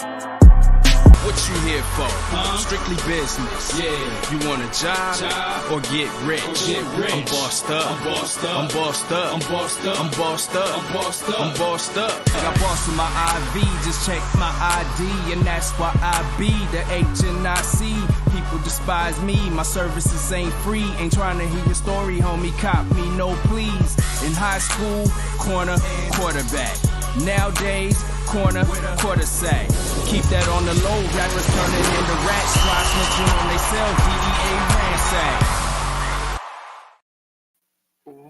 What you here for? Strictly business. Yeah. You want a job or get rich? I'm bossed up. I'm bossed up. I'm bossed up. I'm bossed up. I'm bossed up. I'm bossed up. I'm bossed up. Got boss in my IV. Just check my ID, and that's why I be the HNIC. People despise me. My services ain't free. Ain't trying to hear your story, homie. Cop me, no please. In high school, corner, quarterback. Nowadays, corner, quarter sack. Keep that on the low, rappers turning into rats. Fly snitching on they self, DEA ransack.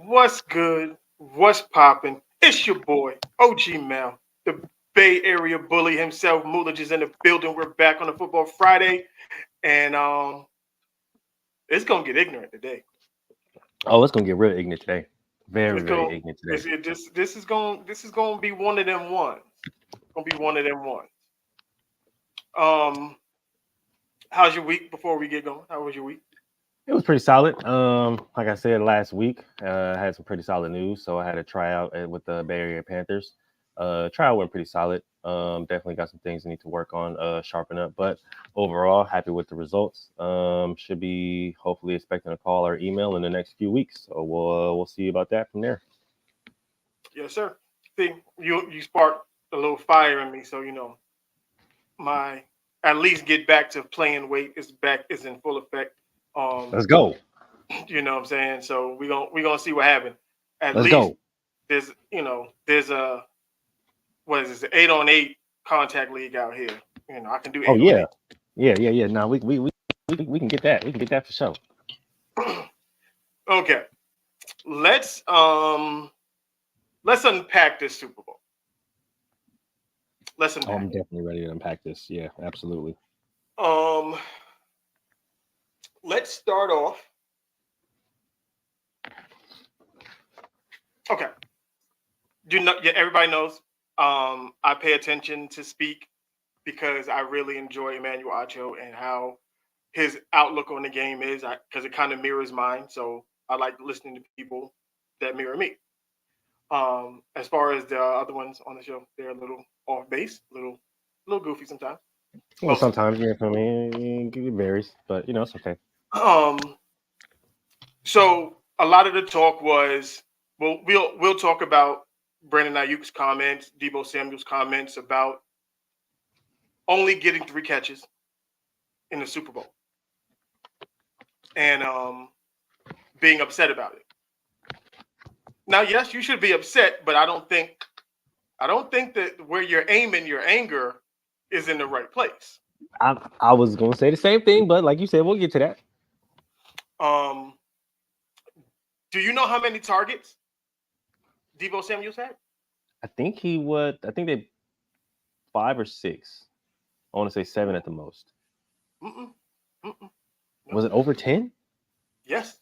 What's good? What's poppin'? It's your boy, OG Mel, the Bay Area bully himself. Moolage is in the building. We're back on a Football Friday, and it's gonna get ignorant today. Oh, it's gonna get real ignorant today. Very ignorant today. This is gonna be one of them ones. Gonna be one of them ones. How's your week before we get going? How was your week? It was pretty solid. Like I said last week, I had some pretty solid news. So I had a tryout with the Bay Area Panthers. Trial went pretty solid. Definitely got some things I need to work on, sharpen up. But overall, happy with the results. Should be hopefully expecting a call or email in the next few weeks. So we'll see about that from there. Yes, sir. See, you sparked a little fire in me, so you know my at least get back to playing weight is in full effect. Let's go. You know what I'm saying? So we're gonna see what happens. Let's go. There's a what is this, an 8-on-8 contact league out here. You know, I can do 8 Oh yeah. Yeah. No, we can get that. We can get that for sure. Okay. Let's unpack this Super Bowl. Let's unpack. I'm definitely ready to unpack this. Yeah, absolutely. Let's start off. Okay. Everybody knows. I pay attention to speak because I really enjoy Emmanuel Acho and how his outlook on the game is, because it kind of mirrors mine. So I like listening to people that mirror me. As far as the other ones on the show, they're a little off base, a little goofy sometimes. Well, sometimes, yeah, for me, it varies, but you know, it's okay. So a lot of the talk was, we'll talk about Brandon Ayuk's comments, Deebo Samuel's comments about only getting 3 catches in the Super Bowl and being upset about it. Now, yes, you should be upset, but I don't think that where you're aiming your anger is in the right place. I was gonna say the same thing, but like you said, we'll get to that. Do you know how many targets Deebo Samuel's had? I think they 5 or 6. I want to say 7 at the most. No. Was it over 10? Yes.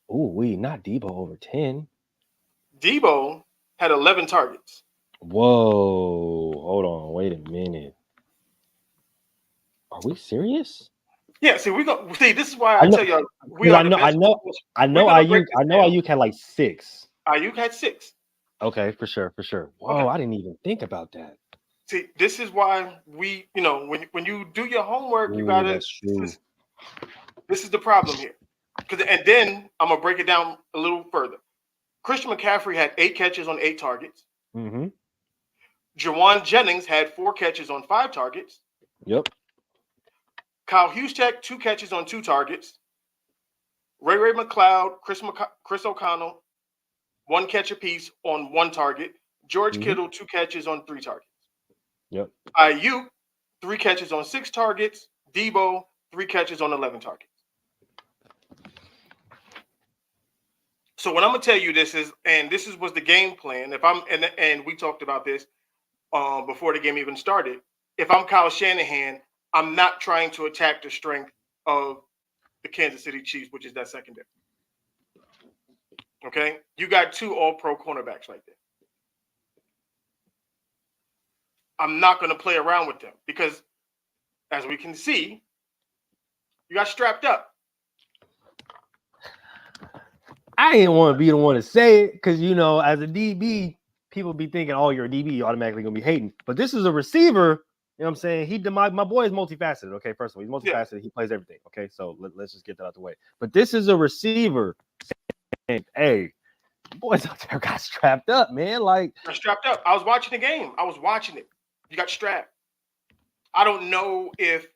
Oh, not Deebo over 10. Deebo had 11 targets. Whoa, hold on, wait a minute. Are we serious? Yeah, see, this is why I tell y'all I know Ayuk had like 6. Ayuk had 6. Okay, for sure. Whoa, okay. I didn't even think about that. See, this is why when you do your homework, you gotta. That's true. This is the problem here. And then I'm gonna break it down a little further. Christian McCaffrey had 8 catches on 8 targets. Mm-hmm. Jawan Jennings had 4 catches on 5 targets. Yep. Kyle Juszczyk, 2 catches on 2 targets. Ray McLeod, Chris O'Connell, 1 catch apiece on 1 target. George Kittle, 2 catches on 3 targets. Yep. Ayuk, 3 catches on 6 targets. Deebo, 3 catches on 11 targets. So what I'm gonna tell you this was the game plan. And we talked about this before the game even started. If I'm Kyle Shanahan, I'm not trying to attack the strength of the Kansas City Chiefs, which is that secondary. Okay? You got 2 all-pro cornerbacks right there. I'm not going to play around with them because, as we can see, you got strapped up. I didn't want to be the one to say it because, you know, as a DB, people be thinking, oh, you're a DB, you're automatically going to be hating. But this is a receiver, know what I'm saying? My boy is multifaceted. Okay, first of all, he's multifaceted. Yeah. He plays everything. Okay, so let's just get that out the way. But this is a receiver. And hey, boys out there got strapped up, man. Like Got strapped up. I was watching the game. I was watching it. You got strapped. I don't know if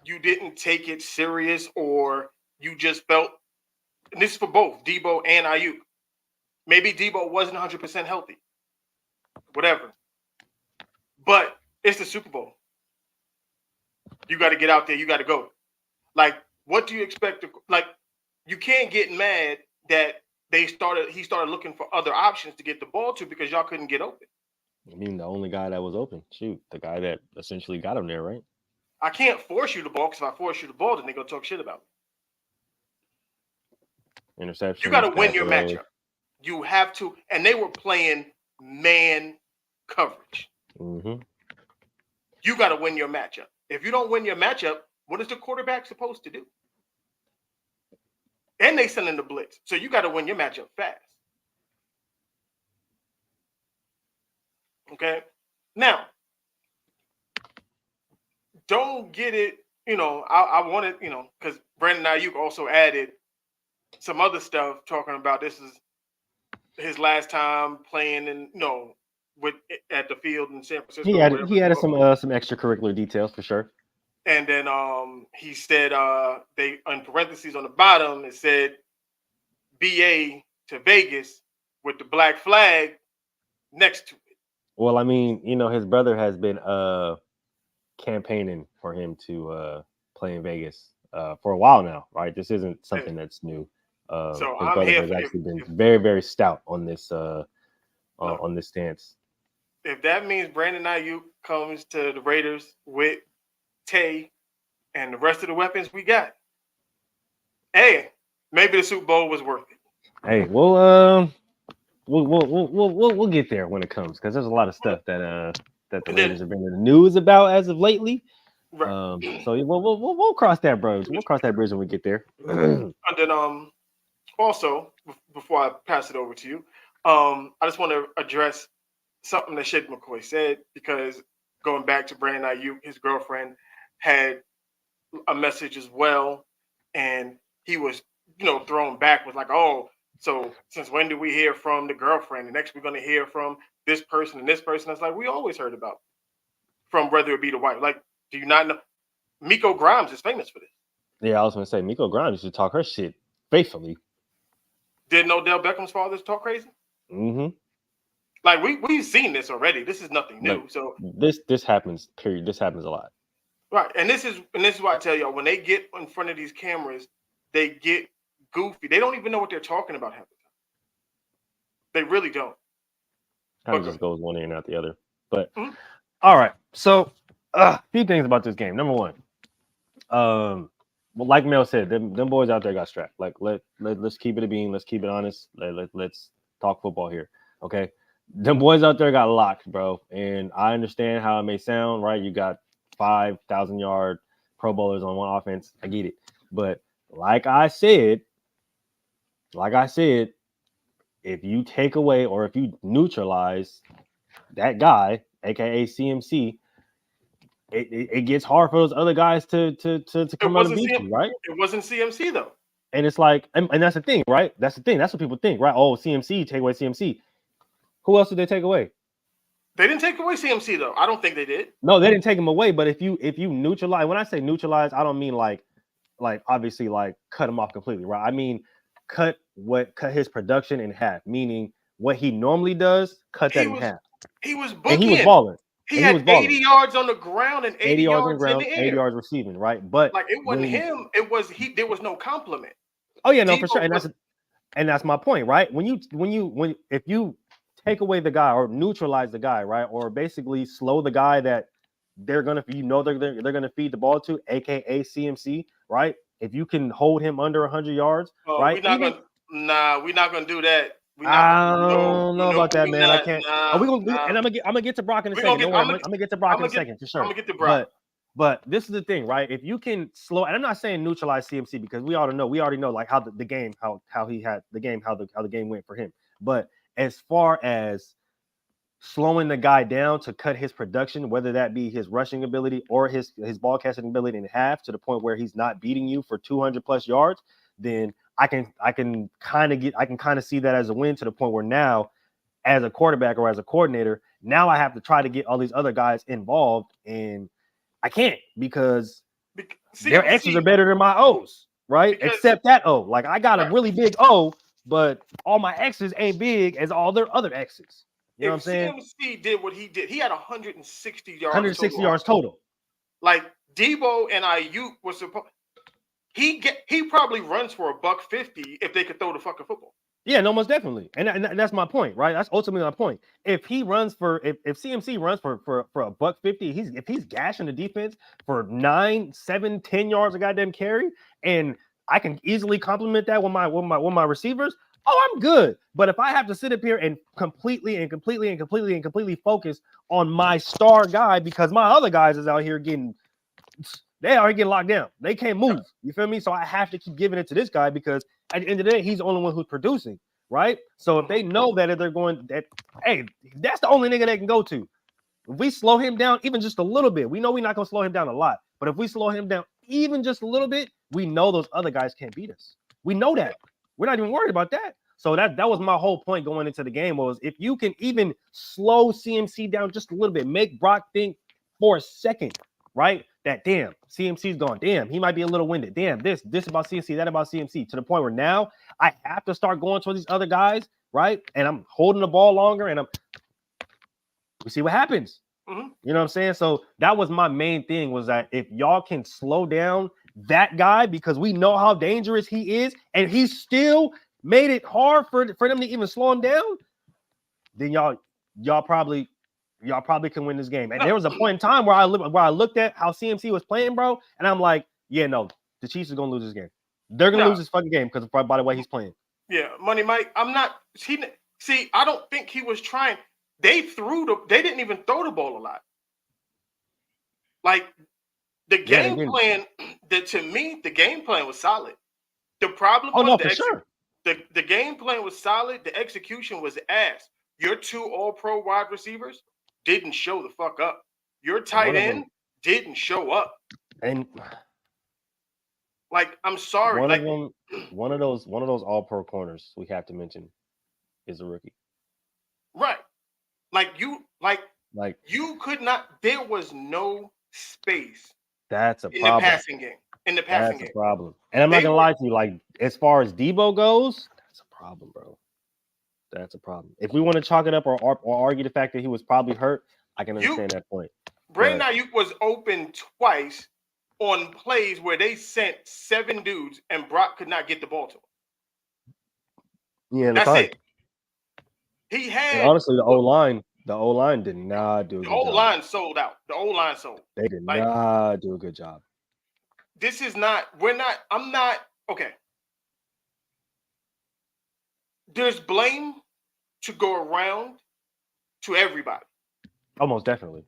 you didn't take it serious or you just felt. And this is for both Debo and Ayuk. Maybe Debo wasn't 100% healthy. Whatever. But it's the Super Bowl. You got to get out there. You got to go. Like, what do you expect? Like, you can't get mad that he started looking for other options to get the ball to because y'all couldn't get open. I mean, the only guy that was open, shoot, the guy that essentially got him there, right? I can't force you the ball because if I force you the ball, then they're going to talk shit about me. Interception. You got to win your matchup. You have to. And they were playing man coverage. Mm-hmm. You got to win your matchup. If you don't win your matchup, what is the quarterback supposed to do? And they send in the blitz. So you got to win your matchup fast. Okay? Now, don't get it, I wanted, because Brandon Ayuk also added some other stuff talking about this is his last time playing at the field in San Francisco. He added some extracurricular details for sure. And then he said they in parentheses on the bottom it said BA to Vegas with the black flag next to it. Well, I mean, his brother has been campaigning for him to play in Vegas for a while now, right? This isn't something that's new. So his I'm brother here has actually been very, very stout on this on this stance. If that means Brandon Ayuk comes to the Raiders with Tay and the rest of the weapons we got, hey, maybe the Super Bowl was worth it. Hey, we'll get there when it comes because there's a lot of stuff that the Raiders have been in the news about as of lately. Right. So we'll cross that bridge. We'll cross that bridge when we get there. And then also before I pass it over to you, I just want to address something that Shake McCoy said because going back to Brandon Ayuk, his girlfriend had a message as well, and he was thrown back was like, oh, so since when do we hear from the girlfriend? And next we're going to hear from this person and this person. That's like we always heard about from whether it be the wife. Like, do you not know? Miko Grimes is famous for this. Yeah, I was going to say Miko Grimes used to talk her shit faithfully. Didn't Odell Beckham's father talk crazy? Mm-hmm. Like we've seen this already. This is nothing new. Like, so this happens. Period. This happens a lot. Right, and this is why I tell y'all when they get in front of these cameras, they get goofy. They don't even know what they're talking about half the time. They really don't. Kind of just goes one ear and out the other. But all right, so a few things about this game. Number one, well, like Mel said, them boys out there got strapped. Like let's keep it a bean. Let's keep it honest. Let's talk football here. Okay, them boys out there got locked, bro. And I understand how it may sound. Right, you got 5,000-yard Pro Bowlers on one offense. I get it. But like I said, if you take away or if you neutralize that guy, aka CMC, it gets hard for those other guys to come out and beat you, right? It wasn't CMC though. And it's like, and that's the thing, right? That's the thing. That's what people think, right? Oh, CMC, take away CMC. Who else did they take away? They didn't take away CMC though. I don't think they did. No, they didn't take him away. But if you neutralize, when I say neutralize, I don't mean like obviously like cut him off completely, right? I mean cut his production in half, meaning what he normally does, cut that in half. He was booking. And he was balling. He had 80 yards on the ground and 80 yards on the ground, in the air. 80 yards receiving, right? But like it wasn't him. It was he. There was no compliment. Oh yeah, no, for sure. And that's my point, right? If you take away the guy or neutralize the guy, right, or basically slow the guy that they're gonna feed the ball to, aka CMC, right? If you can hold him under 100 yards, right? We're not gonna do that. I don't know about that, man. I can't. Are we gonna? And I'm gonna get to Brock in a second. I'm gonna get to Brock in a second for sure. I'm gonna get to Brock. But this is the thing, right? If you can slow, and I'm not saying neutralize CMC because we already know like how the game, how he had the game, how the game went for him. But as far as slowing the guy down to cut his production, whether that be his rushing ability or his ball catching ability in half, to the point where he's not beating you for 200 plus yards, then I can kind of see that as a win, to the point where now, as a quarterback or as a coordinator, now I have to try to get all these other guys involved, and I can't, because their X's are better than my O's, right? Except that O. Like, I got a really big O, but all my X's ain't big as all their other X's. You know what I'm saying? CMC did what he did. He had 160 yards. 160 yards total. Like, Debo and Ayuk were supposed. He probably runs for $150 if they could throw the fucking football. Yeah, no, most definitely, and that's my point, right? That's ultimately my point. If CMC runs for $150, if he's gashing the defense for 9, 7, 10 yards a goddamn carry, and I can easily complement that with my receivers, oh, I'm good. But if I have to sit up here and completely focus on my star guy, because my other guys is out here getting locked down, they can't move. You feel me? So I have to keep giving it to this guy, because at the end of the day, he's the only one who's producing, right? So if they know that, if they're going that, hey, that's the only nigga they can go to. If we slow him down even just a little bit, we know we're not gonna slow him down a lot, but if we slow him down even just a little bit, we know those other guys can't beat us. We know that. We're not even worried about that. So that was my whole point going into the game, was if you can even slow CMC down just a little bit, make Brock think for a second, right? That damn, CMC's gone. Damn, he might be a little winded. Damn, this about CMC, that about CMC, to the point where now I have to start going towards these other guys, right? And I'm holding the ball longer, and we see what happens. Mm-hmm. You know what I'm saying? So that was my main thing, was that if y'all can slow down that guy, because we know how dangerous he is, and he still made it hard for them to even slow him down, then y'all probably can win this game. And there was a point in time where I looked at how CMC was playing, bro, and I'm like, yeah, no, the Chiefs are gonna lose this game. They're gonna lose this fucking game because by the way he's playing. Yeah, Money Mike. I don't think he was trying. They didn't even throw the ball a lot. Like, the game plan, to me, the game plan was solid. The problem was the game plan was solid. The execution was ass. Your 2 all-pro wide receivers didn't show the fuck up. Your tight end didn't show up. And like, I'm sorry. One of those all-pro corners we have to mention is a rookie. Right. You could not. There was no space. That's a in problem. The passing game. That's a problem. And I'm not gonna lie to you. Like, as far as Debo goes, that's a problem, bro. That's a problem. If we want to chalk it up or argue the fact that he was probably hurt, I can understand that point. Brandon Ayuk was open twice on plays where they sent 7 dudes and Brock could not get the ball to him. Yeah, that's it. He had, and honestly, the O line did not do a good job. The O line sold out. The O line sold. They did not do a good job. I'm not okay. There's blame to go around to everybody. Almost definitely.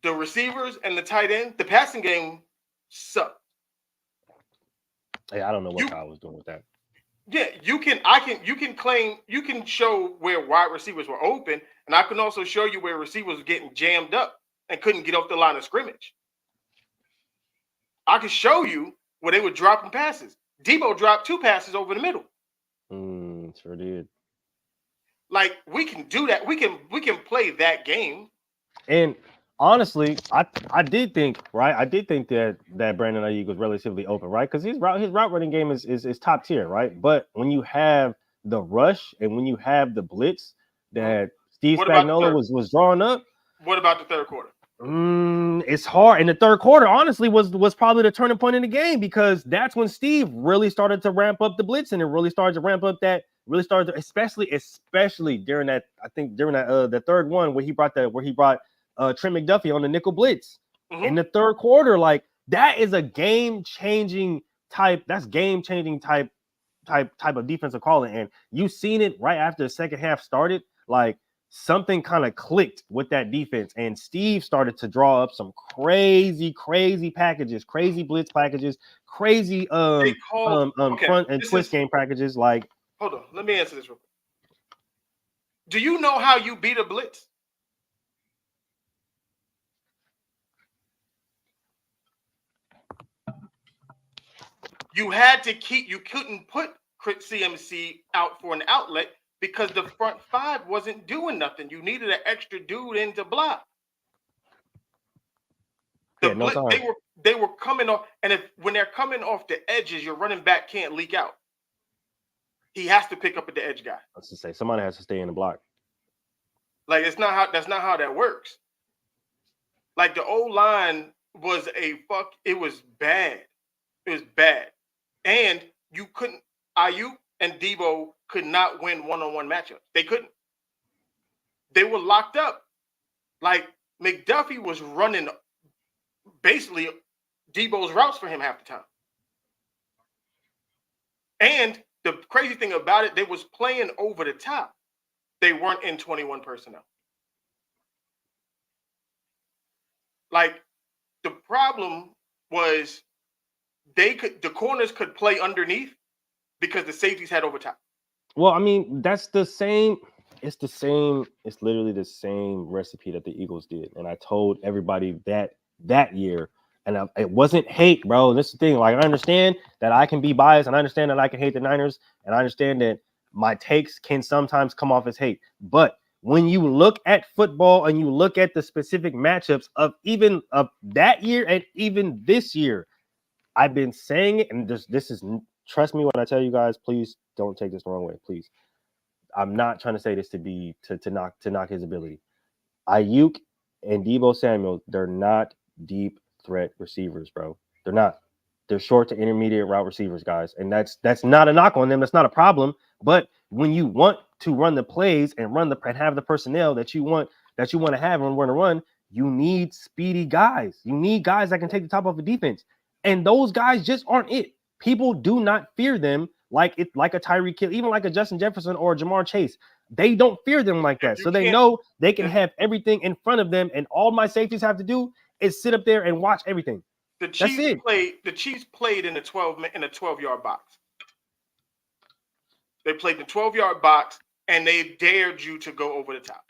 The receivers and the tight end, the passing game sucked. Hey, I don't know what Kyle was doing with that. Yeah, you can show where wide receivers were open, and I can also show you where receivers were getting jammed up and couldn't get off the line of scrimmage. I can show you where they were dropping passes. Debo dropped 2 passes over the middle. Sure did. Like, we can do that. We can play that game. And honestly, I did think that Brandon Ayuk was relatively open, right? Because his route running game is top tier, right? But when you have the rush and when you have the blitz that Steve Spagnuolo was drawing up. What about the third quarter? It's hard. And the third quarter, honestly, was probably the turning point in the game, because that's when Steve really started to ramp up the blitz, and it really started to ramp up especially during that, I think during that the third one where he brought Trent McDuffie on the nickel blitz in the third quarter. Like, that is a game-changing type of defensive calling. And you've seen it right after the second half started. Like, something kind of clicked with that defense, and Steve started to draw up some crazy packages, crazy blitz packages, crazy front and twist game packages. Like, hold on, let me answer this real quick. Do you know how you beat a blitz? You couldn't put CMC out for an outlet because the front five wasn't doing nothing. You needed an extra dude in to block. They were coming off, and when they're coming off the edges, your running back can't leak out. He has to pick up at the edge guy. Let's just say somebody has to stay in the block. Like that's not how that works. Like the old line was it was bad. It was bad. And you couldn't, Ayuk and Debo could not win one-on-one matchups. They couldn't. They were locked up. Like McDuffie was running basically Debo's routes for him half the time. And the crazy thing about it, they was playing over the top. They weren't in 21 personnel. Like the problem was the corners could play underneath because the safeties had over top. Well, I mean, that's the same. It's the same. It's literally the same recipe that the Eagles did. And I told everybody that year, and it wasn't hate, bro. This is the thing. Like, I understand that I can be biased, and I understand that I can hate the Niners, and I understand that my takes can sometimes come off as hate. But when you look at football and you look at the specific matchups of even of that year and even this year, I've been saying it, and this is, trust me when I tell you guys, please don't take this the wrong way, please. I'm not trying to say this to knock his ability. Ayuk and Deebo Samuel, they're not deep threat receivers, bro. They're not. They're short to intermediate route receivers, guys, and that's not a knock on them. That's not a problem. But when you want to run the plays and have the personnel that you want to have and want to run, you need speedy guys. You need guys that can take the top off the defense. And those guys just aren't it. People do not fear them like a Tyreek Hill, even like a Justin Jefferson or a Jamar Chase. They don't fear them like that. So they know they can have everything in front of them, and all my safeties have to do is sit up there and watch everything. The Chiefs played in the 12-yard box. They played the 12-yard box, and they dared you to go over the top.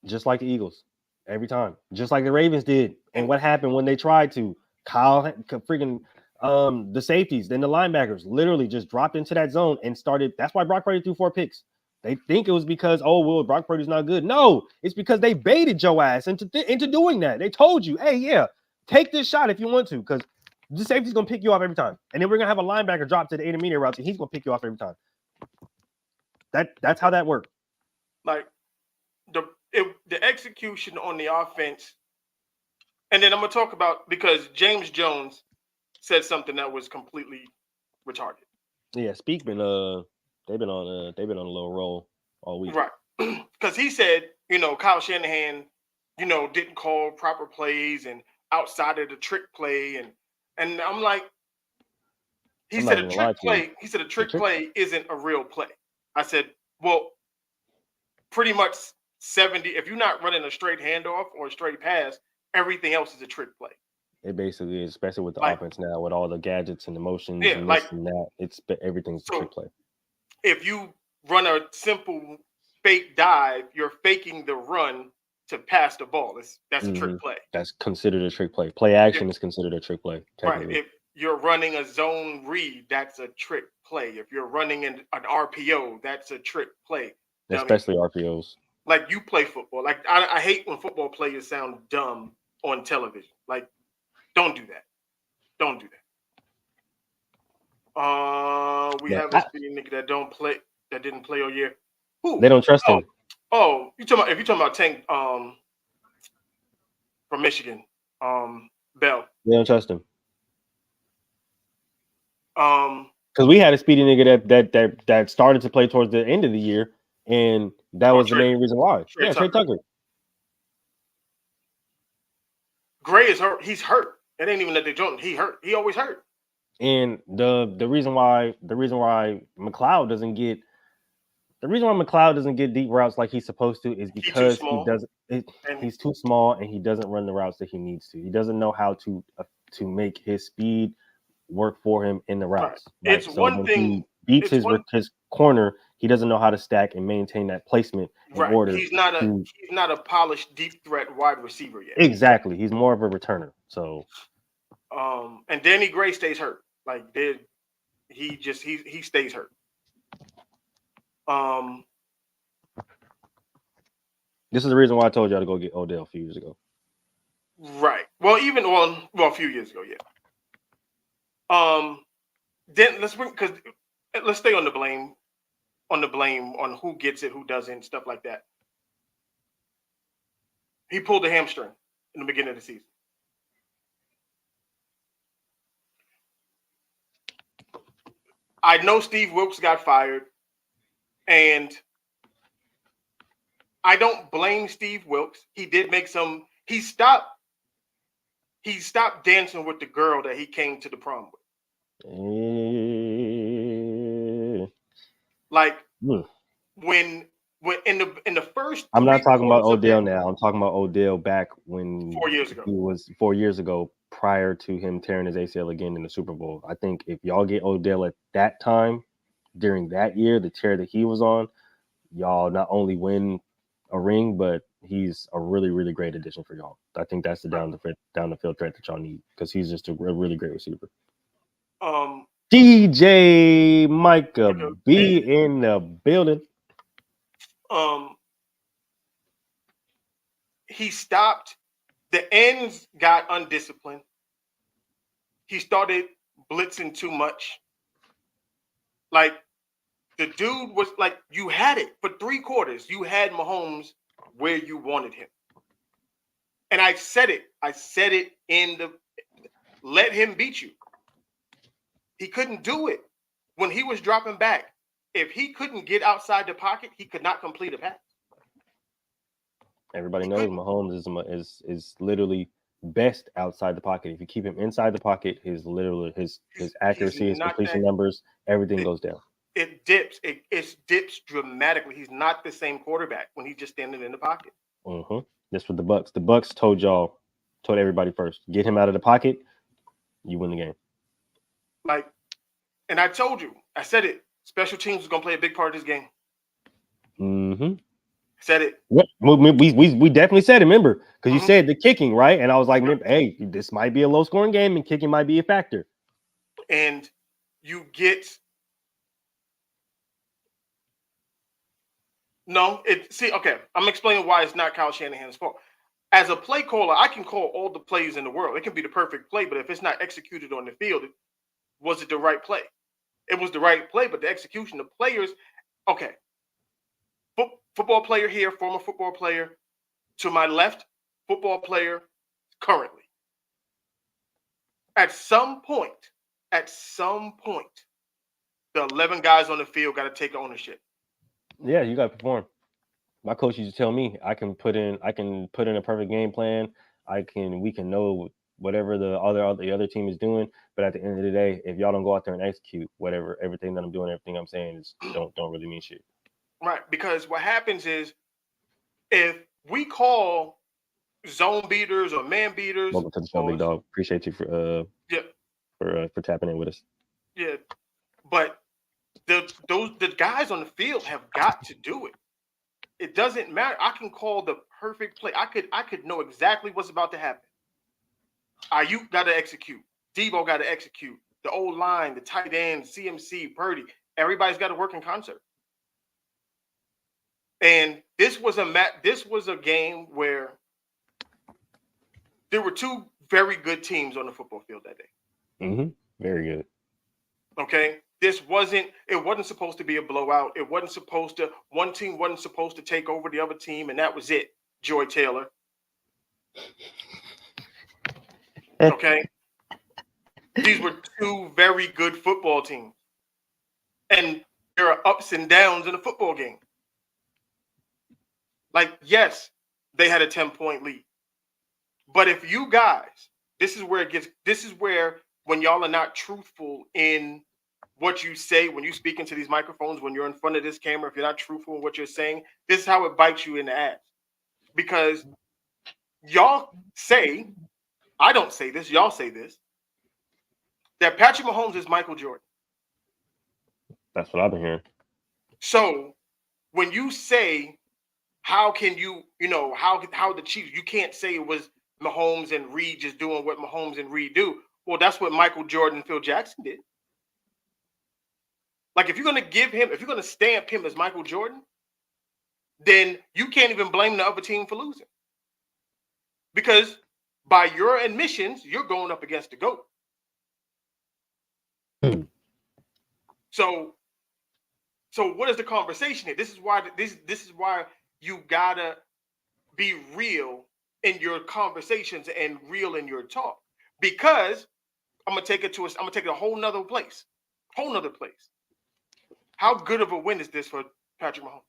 Just like the Eagles, every time. Just like the Ravens did. And what happened when they tried to? The safeties, then the linebackers literally just dropped into that zone and started. That's why Brock Purdy threw 4 picks. They think it was because, Brock Purdy's not good. No, it's because they baited Joe ass into doing that. They told you, hey, yeah, take this shot if you want to, because the safety's going to pick you off every time. And then we're going to have a linebacker drop to the intermediate routes, and he's going to pick you off every time. That's how that worked. Like, the execution on the offense, and then I'm going to talk about, because James Jones said something that was completely retarded. Yeah, they've been on a little roll all week. Right. Because he said, Kyle Shanahan, didn't call proper plays and outside of the trick play. And I'm like, he said a trick play isn't a real play. I said, well, pretty much 70, if you're not running a straight handoff or a straight pass, everything else is a trick play. It basically is, especially with the offense now, with all the gadgets and the motions and this and that. Everything's a trick play. If you run a simple fake dive, you're faking the run to pass the ball. That's a trick play. That's considered a trick play. Play action is considered a trick play. Right. If you're running a zone read, that's a trick play. If you're running an RPO, that's a trick play. Especially RPOs. Like, you play football. Like, I hate when football players sound dumb on television. Like, don't do that. Don't do that. We have a speedy nigga that didn't play all year. Who? They don't trust him. Oh, if you're talking about Tank from Michigan, Bell. They don't trust him. Because we had a speedy nigga that started to play towards the end of the year, and that was the main reason why. Trey Tucker. Gray is hurt. He's hurt. It ain't even that they don't. He hurt. He always hurt. And the reason why McLeod doesn't get deep routes like he's supposed to is because he's too small and he doesn't run the routes that he needs to. He doesn't know how to make his speed work for him in the routes. Right. It's one thing beats his corner, he doesn't know how to stack and maintain that placement in order. He's not a polished deep threat wide receiver yet. Exactly. He's more of a returner. So and Danny Gray stays hurt. Like he stays hurt. This is the reason why I told y'all to go get Odell a few years ago. Right. Well, a few years ago, yeah. Then let's stay on the blame on who gets it, who doesn't, stuff like that. He pulled a hamstring in the beginning of the season. I know Steve Wilks got fired, and I don't blame Steve Wilks. He did make some. He stopped dancing with the girl that he came to the prom with. Like when in the first. I'm not talking about Odell now. I'm talking about Odell back when 4 years ago. He was 4 years ago, prior to him tearing his ACL again in the Super Bowl. I think if y'all get Odell at that time, during that year, the tear that he was on, y'all not only win a ring, but he's a really, really great addition for y'all. I think that's the down the field threat that y'all need, because he's just a really great receiver. DJ Micah B in the building. He stopped. The ends got undisciplined. He started blitzing too much. Like, the dude was like, you had it for 3 quarters. You had Mahomes where you wanted him. And I said it let him beat you. He couldn't do it when he was dropping back. If he couldn't get outside the pocket, he could not complete a pass. Everybody knows Mahomes is literally best outside the pocket. If you keep him inside the pocket, his accuracy, his completion numbers, everything goes down. It dips. It dips dramatically. He's not the same quarterback when he's just standing in the pocket. That's what the Bucks. The Bucks told everybody first, get him out of the pocket, you win the game. Like, and I told you, I said it. Special teams was gonna play a big part of this game. Said it. Yep. We definitely said it. Remember, because you said the kicking, right? And I was like, hey, this might be a low scoring game, and kicking might be a factor. And you get okay. I'm explaining why it's not Kyle Shanahan's fault. As a play caller, I can call all the plays in the world. It can be the perfect play, but if it's not executed on the field, was it the right play? It was the right play, but the execution, the players, okay. Football player here, former football player. To my left, football player currently. At some point, the 11 guys on the field got to take ownership. Yeah, you got to perform. My coach used to tell me I can put in a perfect game plan. We can know whatever the other team is doing, but at the end of the day, if y'all don't go out there and execute everything that I'm doing, everything I'm saying is don't really mean shit. Right, because what happens is if we call zone beaters or man beaters. Welcome to the show, big dog. Appreciate you for tapping in with us. Yeah, but the guys on the field have got to do it. It doesn't matter. I can call the perfect play. I could know exactly what's about to happen. Ayuk got to execute. Debo got to execute. The old line, the tight end, CMC, Purdy. Everybody's got to work in concert. And this was a game where there were 2 very good teams on the football field that day. Very good. Okay. It wasn't supposed to be a blowout. One team wasn't supposed to take over the other team, and that was it. Joy Taylor. Okay. These were 2 very good football teams. And there are ups and downs in a football game. Like, yes, they had a 10-point lead. But if you guys, this is where when y'all are not truthful in what you say, when you speak into these microphones, when you're in front of this camera, if you're not truthful in what you're saying, this is how it bites you in the ass. Because y'all say, I don't say this, y'all say this, that Patrick Mahomes is Michael Jordan. That's what I've been hearing. So when you say, how can you know, how the Chiefs, you can't say it was Mahomes and Reed just doing what Mahomes and Reed do. Well, that's what Michael Jordan and Phil Jackson did. Like, if you're going to stamp him as Michael Jordan, then you can't even blame the other team for losing. Because by your admissions, you're going up against the GOAT. So what is the conversation here? This is why you gotta be real in your conversations and real in your talk. Because I'm gonna take it a whole nother place. How good of a win is this for Patrick Mahomes?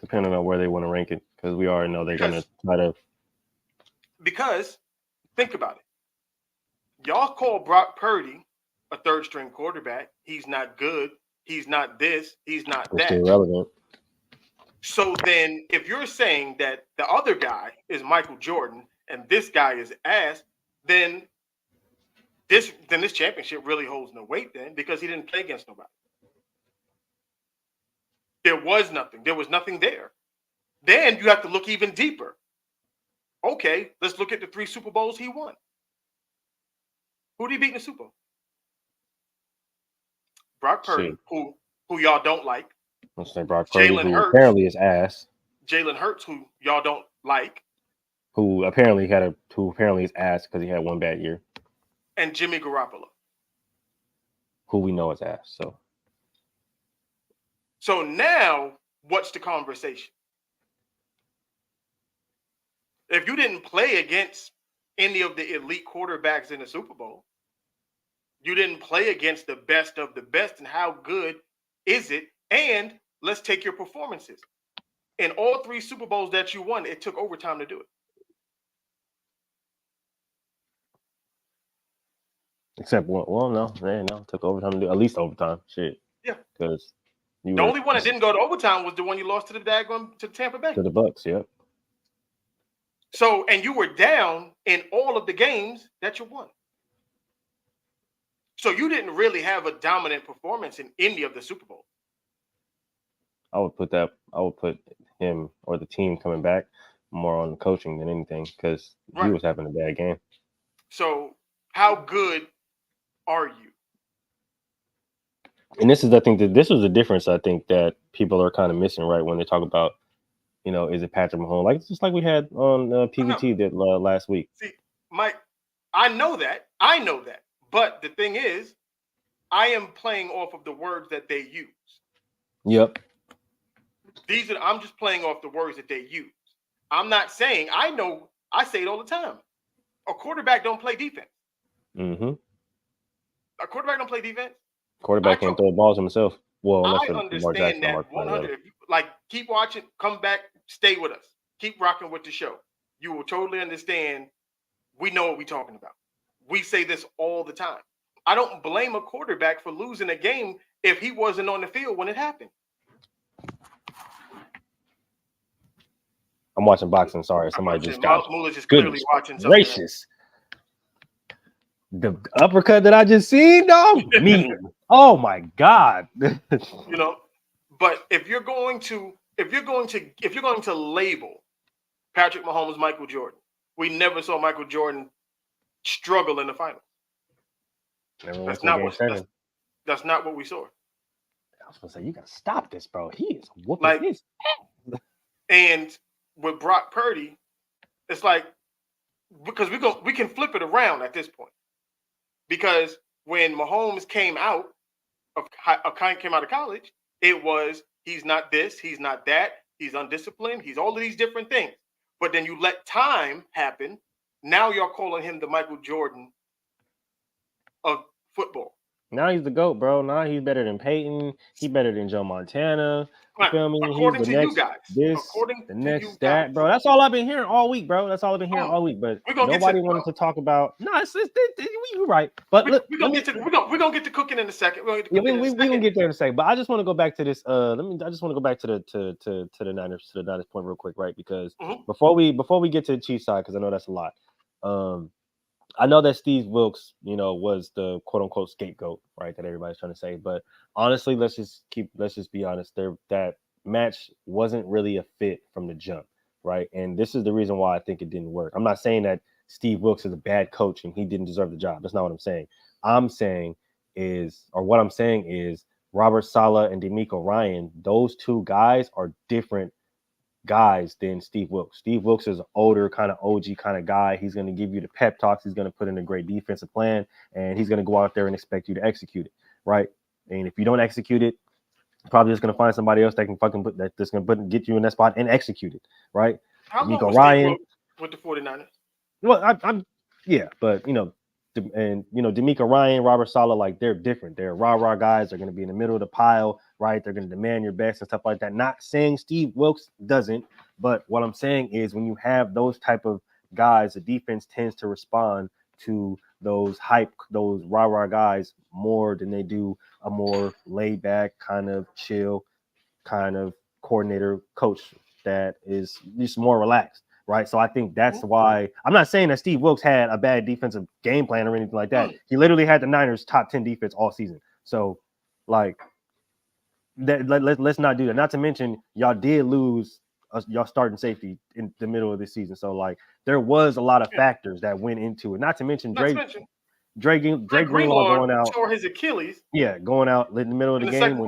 Depending on where they want to rank it, because we already know they're gonna try to. Because think about it. Y'all call Brock Purdy a third string quarterback. He's not good. He's not this. He's not that. Still relevant. So then, if you're saying that the other guy is Michael Jordan and this guy is ass, then this championship really holds no weight then, because he didn't play against nobody. There was nothing. There was nothing there. Then you have to look even deeper. Okay, let's look at the 3 Super Bowls he won. Who did he beat in the Super Bowl? Brock Purdy, who y'all don't like. Let's say Brock Purdy, Jalen who Hurts, apparently is ass. Jalen Hurts, who y'all don't like. Who apparently is ass because he had one bad year. And Jimmy Garoppolo, who we know is ass. So now, what's the conversation? If you didn't play against any of the elite quarterbacks in the Super Bowl, you didn't play against the best of the best, and how good is it? And let's take your performances. In all 3 Super Bowls that you won, it took overtime to do it. Except one. Well, no, it took overtime to do at least overtime. Shit. Yeah. Because the only one that didn't go to overtime was the one you lost to to Tampa Bay. To the Bucks, yep. So, and you were down in all of the games that you won. So you didn't really have a dominant performance in any of the Super Bowl. I would put him or the team coming back more on the coaching than anything, because he was having a bad game. So how good are you? And this is, I think, that this was the difference, I think, that people are kind of missing, right, when they talk about, is it Patrick Mahomes? Like, it's just like we had on PVT did last week. See, Mike, I know that. But the thing is, I am playing off of the words that they use. Yep. I'm just playing off the words that they use. I'm not saying, I say it all the time. A quarterback don't play defense. Mm-hmm. A quarterback don't play defense. Quarterback can't throw balls himself. Well, I understand that 100. Like, keep watching, come back, stay with us. Keep rocking with the show. You will totally understand. We know what we're talking about. We say this all the time. I don't blame a quarterback for losing a game if he wasn't on the field when it happened. I'm watching boxing. Sorry, somebody just got. Mullah's just clearly watching something. Gracious. The uppercut that I just seen, dog. Me. Oh my God. But if you're going to label Patrick Mahomes Michael Jordan, we never saw Michael Jordan struggle in the finals. That's not what we saw. I was gonna say, you gotta stop this, bro. He is whooping his ass. And with Brock Purdy, it's like, because we can flip it around at this point. Because when Mahomes came out of college, it was, he's not this, he's not that, he's undisciplined, he's all of these different things. But then you let time happen. Now you're calling him the Michael Jordan of football. Now he's the GOAT, bro. Now he's better than Peyton. He's better than Joe Montana. You feel me? According to you guys. The next that, bro. That's all I've been hearing all week, bro. That's all I've been hearing all week. But nobody wanted to talk about. No, you're right. But we're gonna get to cooking in a second. We're gonna get there in a second. But I just want to go back to this. I just want to go back to the Niners point real quick, right? Because before we get to the Chiefs side, because I know that's a lot. I know that Steve Wilks, was the quote unquote scapegoat, right? That everybody's trying to say. But honestly, let's just be honest. That match wasn't really a fit from the jump, right? And this is the reason why I think it didn't work. I'm not saying that Steve Wilks is a bad coach and he didn't deserve the job. That's not what I'm saying. What I'm saying is Robert Saleh and D'Amico Ryan, those two guys are different guys than Steve Wilks. Steve Wilks is an older kind of OG kind of guy. He's going to give you the pep talks. He's going to put in a great defensive plan, and he's going to go out there and expect you to execute it, right? And if you don't execute it, probably just going to find somebody else that can that's going to get you in that spot and execute it, right? How long D'Amico was Ryan Steve Wilks with the 49ers? Well, yeah, but D'Amico Ryan, Robert Saleh, like they're different. They're rah guys. They're going to be in the middle of the pile, right? They're going to demand your best and stuff like that. Not saying Steve Wilks doesn't, but what I'm saying is when you have those type of guys, the defense tends to respond to those rah guys more than they do a more laid back kind of chill kind of coordinator coach that is just more relaxed. Right. So I think that's why I'm not saying that Steve Wilks had a bad defensive game plan or anything like that. He literally had the Niners top 10 defense all season. So like let's not do that. Not to mention y'all did lose y'all starting safety in the middle of this season. So like there was a lot of factors that went into it. Not to mention Dre Greenlaw going out. Tore his Achilles. Yeah, going out in the middle of the game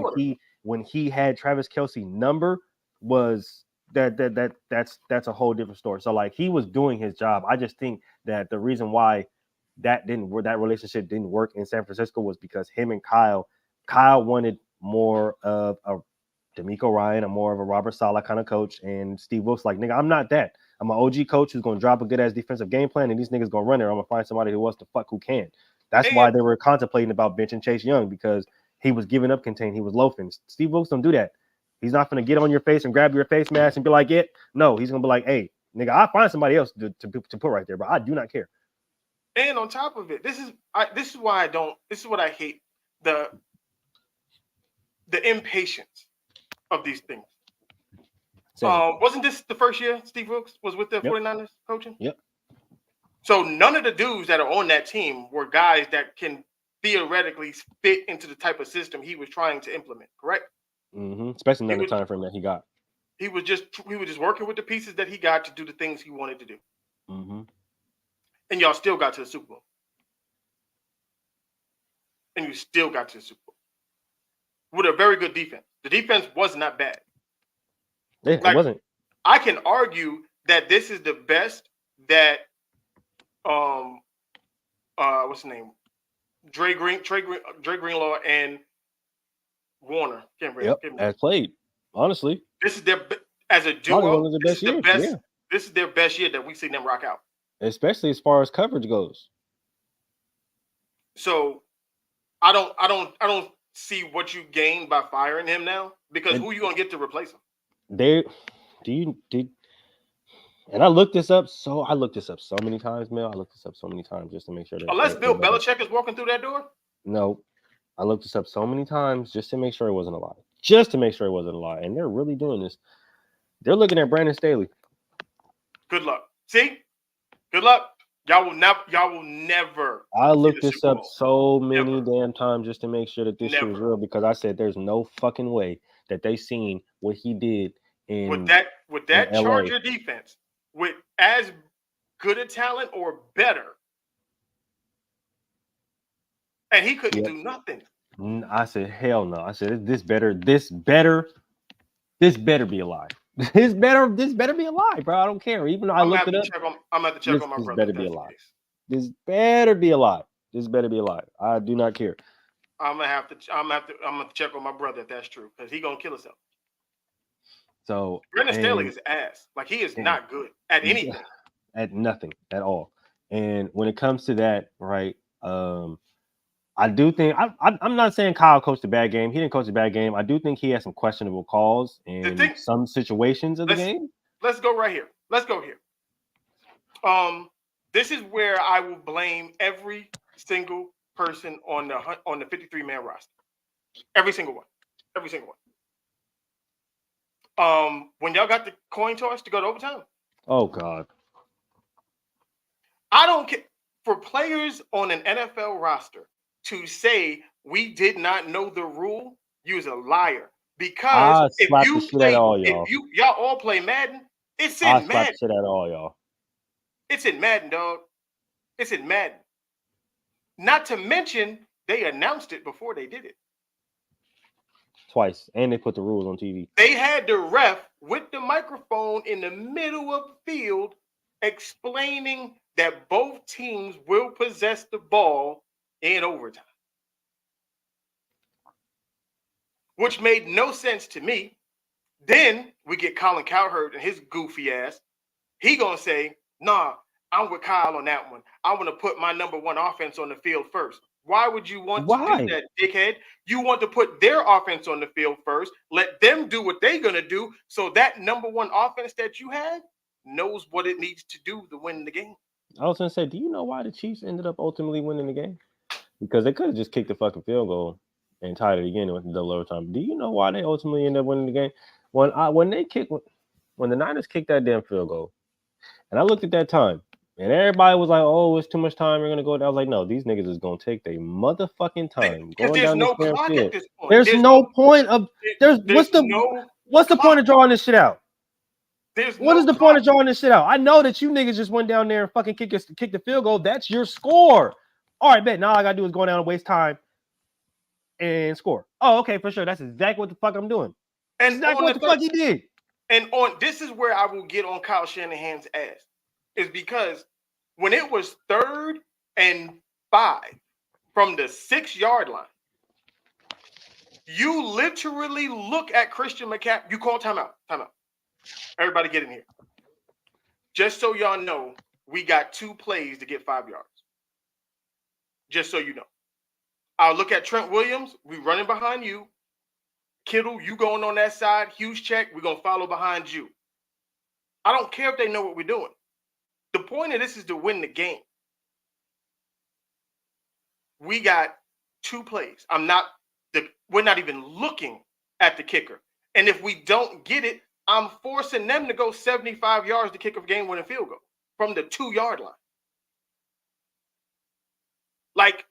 when he had Travis Kelce number was that's a whole different story. So like he was doing his job. I just think that the reason why that relationship didn't work in San Francisco was because him and Kyle wanted more of a D'Amico Ryan, a more of a Robert Saleh kind of coach, and Steve Wilks like, nigga, I'm not that. I'm an OG coach who's gonna drop a good ass defensive game plan, and these niggas gonna run it. I'm gonna find somebody who wants to fuck who can. That's why they were contemplating about benching Chase Young because he was giving up contain. He was loafing. Steve Wilks don't do that. He's not going to get on your face and grab your face mask and be like, it. No, he's going to be like, hey, nigga, I'll find somebody else to put right there, but I do not care. And on top of it, this is what I hate, the impatience of these things. Wasn't this the first year Steve Wilks was with the 49ers coaching? Yep. So none of the dudes that are on that team were guys that can theoretically fit into the type of system he was trying to implement, correct? Mm-hmm. Especially in the time frame that he got. He was just working with the pieces that he got to do the things he wanted to do. Mm-hmm. And y'all still got to the Super Bowl. And you still got to the Super Bowl. With a very good defense. The defense was not bad. Yeah, it wasn't. I can argue that this is the best that what's his name? Dre Greenlaw and Warner has played. Honestly, this is their as a duo. This is their best year that we've seen them rock out, especially as far as coverage goes. So, I don't see what you gain by firing him now because who are you gonna get to replace him? And I looked this up so many times, Mel. I looked this up so many times just to make sure that unless Bill Belichick is walking through that door. No. I looked this up so many times just to make sure it wasn't a lie. Just to make sure it wasn't a lie. And they're really doing this. They're looking at Brandon Staley. Good luck. See? Good luck. Y'all will never. I looked this up so many damn times just to make sure that this shit was real because I said there's no fucking way that they seen what he did with that Charger defense with as good a talent or better. And he couldn't do nothing. I said, hell no. I said, this better be a lie. This better be a lie, bro. I don't care. Even though I looked it up. I'm going to check on my brother. This better be a lie. This better be a lie. This better be a lie. I do not care. I'm gonna check on my brother if that's true, because he's gonna kill himself. So Brandon Staley is ass. Like he is not good at anything. At nothing at all. And when it comes to that, right? I do think I'm not saying Kyle coached a bad game. He didn't coach a bad game. I do think he had some questionable calls in some situations of the game. Let's go right here. Let's go here. This is where I will blame every single person on the 53-man roster. Every single one. Every single one. When y'all got the coin toss to go to overtime. Oh God. I don't care. for players on an NFL roster to say we did not know the rule, you's a liar. Because I slap the shit out of all y'all. y'all all play Madden, it's I in slap Madden. the shit out of all y'all. It's in Madden, dog. It's in Madden. Not to mention, they announced it before they did it. Twice. And they put the rules on TV. They had the ref with the microphone in the middle of the field explaining that both teams will possess the ball in overtime. Which made no sense to me. Then we get Colin Cowherd and his goofy ass. He gonna say, nah, I'm with Kyle on that one. I want to put my number one offense on the field first. Why would you want to do that, dickhead? You want to put their offense on the field first, let them do what they're going to do, so that number one offense that you have knows what it needs to do to win the game. I was going to say, do you know why the Chiefs ended up ultimately winning the game? Because they could have just kicked the fucking field goal and tied it again with the double overtime. Do you know why they ultimately ended up winning the game? When the Niners kicked that damn field goal, and I looked at that time, and everybody was like, oh, it's too much time. We're going to go. I was like, no, these niggas is going to take their motherfucking time going down no this damn clock field. at this point. There's no point of – what's the point of drawing this shit out? What is the point of drawing this shit out? I know that you niggas just went down there and fucking kick the field goal. That's your score. All right, bet. Now all I got to do is go down and waste time and score. Oh, okay, for sure. That's exactly what the fuck I'm doing. And exactly what the fuck he did. And this is where I will get on Kyle Shanahan's ass. Is because when it was 3rd and 5 from the 6-yard line, you literally look at Christian McCaffrey. You call timeout. Everybody get in here. Just so y'all know, we got 2 plays to get 5 yards. Just so you know. I'll look at Trent Williams. We running behind you. Kittle, you going on that side. Huge check. We're going to follow behind you. I don't care if they know what we're doing. The point of this is to win the game. We got 2 plays. We're not even looking at the kicker. And if we don't get it, I'm forcing them to go 75 yards to kick a game-winning field goal from the 2-yard line. Like,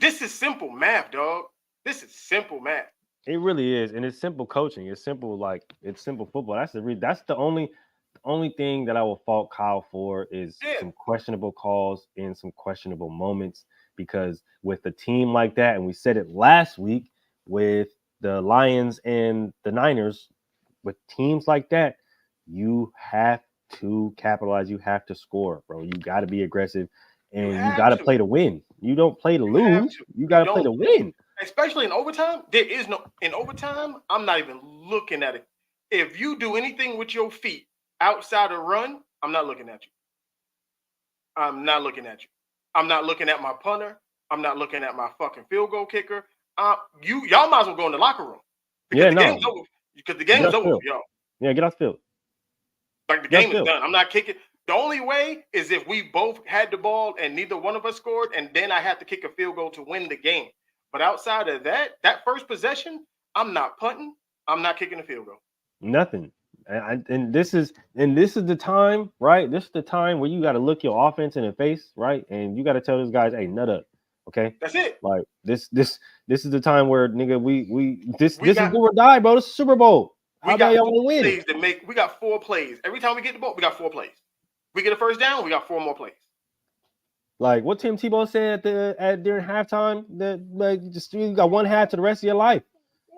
this is simple math, dog. This is simple math. It really is, and it's simple coaching. It's simple, it's simple football. That's the only thing that I will fault Kyle for is some questionable calls in some questionable moments. Because with a team like that, and we said it last week with the Lions and the Niners, with teams like that, you have to capitalize. You have to score, bro. You got to be aggressive, and you got to play to win. You don't play to lose. You got to play to win. Especially in overtime, in overtime, I'm not even looking at it. If you do anything with your feet outside of run, I'm not looking at you. I'm not looking at you. I'm not looking at my punter. I'm not looking at my fucking field goal kicker. Y'all might as well go in the locker room. Because the game's over. Because the game's over, y'all. Yeah, get off the field. Like, the game is done. I'm not kicking. The only way is if we both had the ball and neither one of us scored, and then I had to kick a field goal to win the game. But outside of that first possession, I'm not punting. I'm not kicking a field goal. Nothing. And this is the time, right? This is the time where you got to look your offense in the face, right? And you got to tell those guys, "Hey, nut up." Okay, that's it. Like this is the time where nigga, this is do or die, bro. This is Super Bowl. How about y'all want to win? We got 4 plays. Every time we get the ball, we got 4 plays. We get a first down, we got 4 more plays. Like what Tim Tebow said during halftime, you got 1 half to the rest of your life.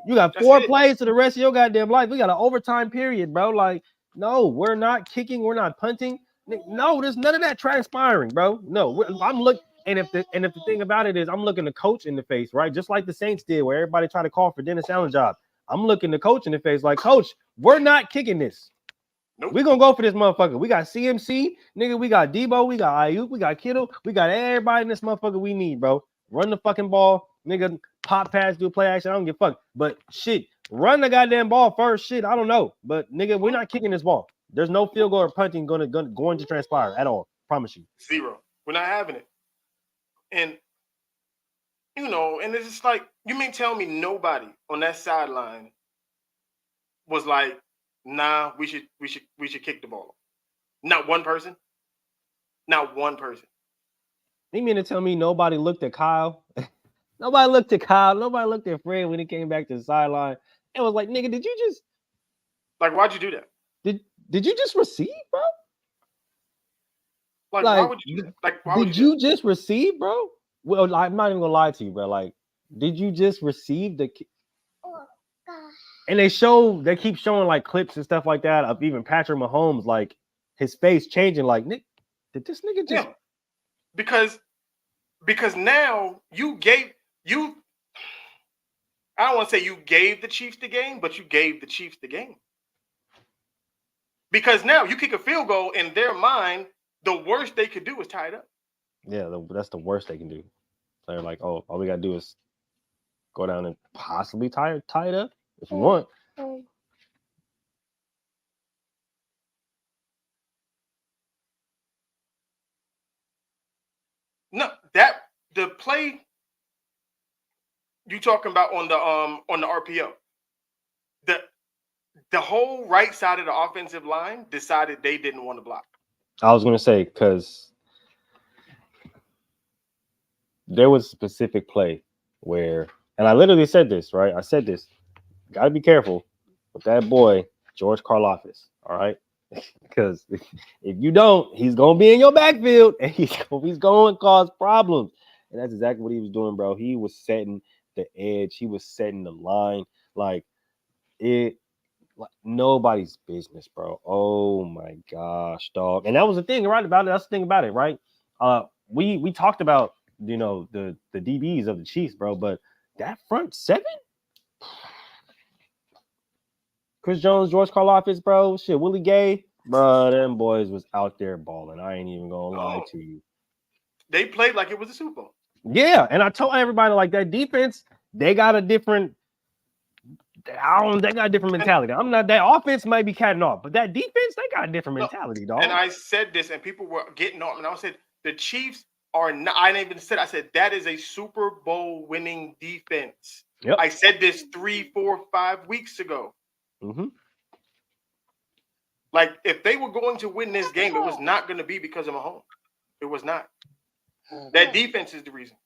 You got 4 plays to the rest of your goddamn life. We got an overtime period, bro. Like, no, we're not kicking, we're not punting. No, there's none of that transpiring, bro. No, I'm looking, and if the thing about it is, I'm looking the coach in the face, right? Just like the Saints did, where everybody tried to call for Dennis Allen's job. I'm looking the coach in the face, like, Coach, we're not kicking this. Nope. We're gonna go for this motherfucker. We got CMC, nigga. We got Debo. We got Ayuk. We got Kittle. We got everybody in this motherfucker we need, bro. Run the fucking ball, nigga. Pop pass, do play action. I don't give a fuck. But shit, run the goddamn ball first. Shit, I don't know. But nigga, we're not kicking this ball. There's no field goal or punting going to transpire at all. Promise you. 0. We're not having it. And and it's just like, you mean tell me nobody on that sideline was like, nah, we should kick the ball. Not one person. Not one person. You mean to tell me nobody looked at Kyle? Nobody looked at Kyle. Nobody looked at Fred when he came back to the sideline. It was like, nigga, did you just why'd you do that? did you just receive, bro? Why would you do that? Why would did you just receive, bro? Well, I'm not even gonna lie to you, bro. Like, did you just receive the? And they keep showing like clips and stuff like that of even Patrick Mahomes, like his face changing. Like, Nick, did this nigga just? Yeah. Because now you gave you. I don't want to say you gave the Chiefs the game, but you gave the Chiefs the game. Because now you kick a field goal in their mind, the worst they could do is tie it up. Yeah, that's the worst they can do. They're like, oh, all we gotta do is go down and possibly tie it up if you want. No, the play you talking about on the RPO. The whole right side of the offensive line decided they didn't want to block. I was gonna say because there was a specific play where, and I literally said this, right? I said this, gotta be careful with that boy, George Karlaftis, all right? Because if you don't, he's gonna be in your backfield and he's going to cause problems. And that's exactly what he was doing, bro. He was setting the edge, he was setting the line, like nobody's business, bro. Oh my gosh, dog. And that was the thing, right? That's the thing about it, right? We talked about the DBs of the Chiefs, bro, but that front seven, Chris Jones, George Karlaftis, bro, shit, Willie Gay, bro, them boys was out there balling. I ain't even gonna lie to you. They played like it was a Super Bowl. Yeah, and I told everybody like that defense, they got a different. They got a different mentality. I'm not that offense might be catting off, but that defense, they got a different mentality, dog. And I said this, and people were getting on, and I said the Chiefs are not. I didn't even said. I said that is a Super Bowl winning defense. Yep. I said this 3, 4, 5 weeks ago. Mm-hmm. Like if they were going to win this game, it was not going to be because of Mahomes. It was not. That defense is the reason.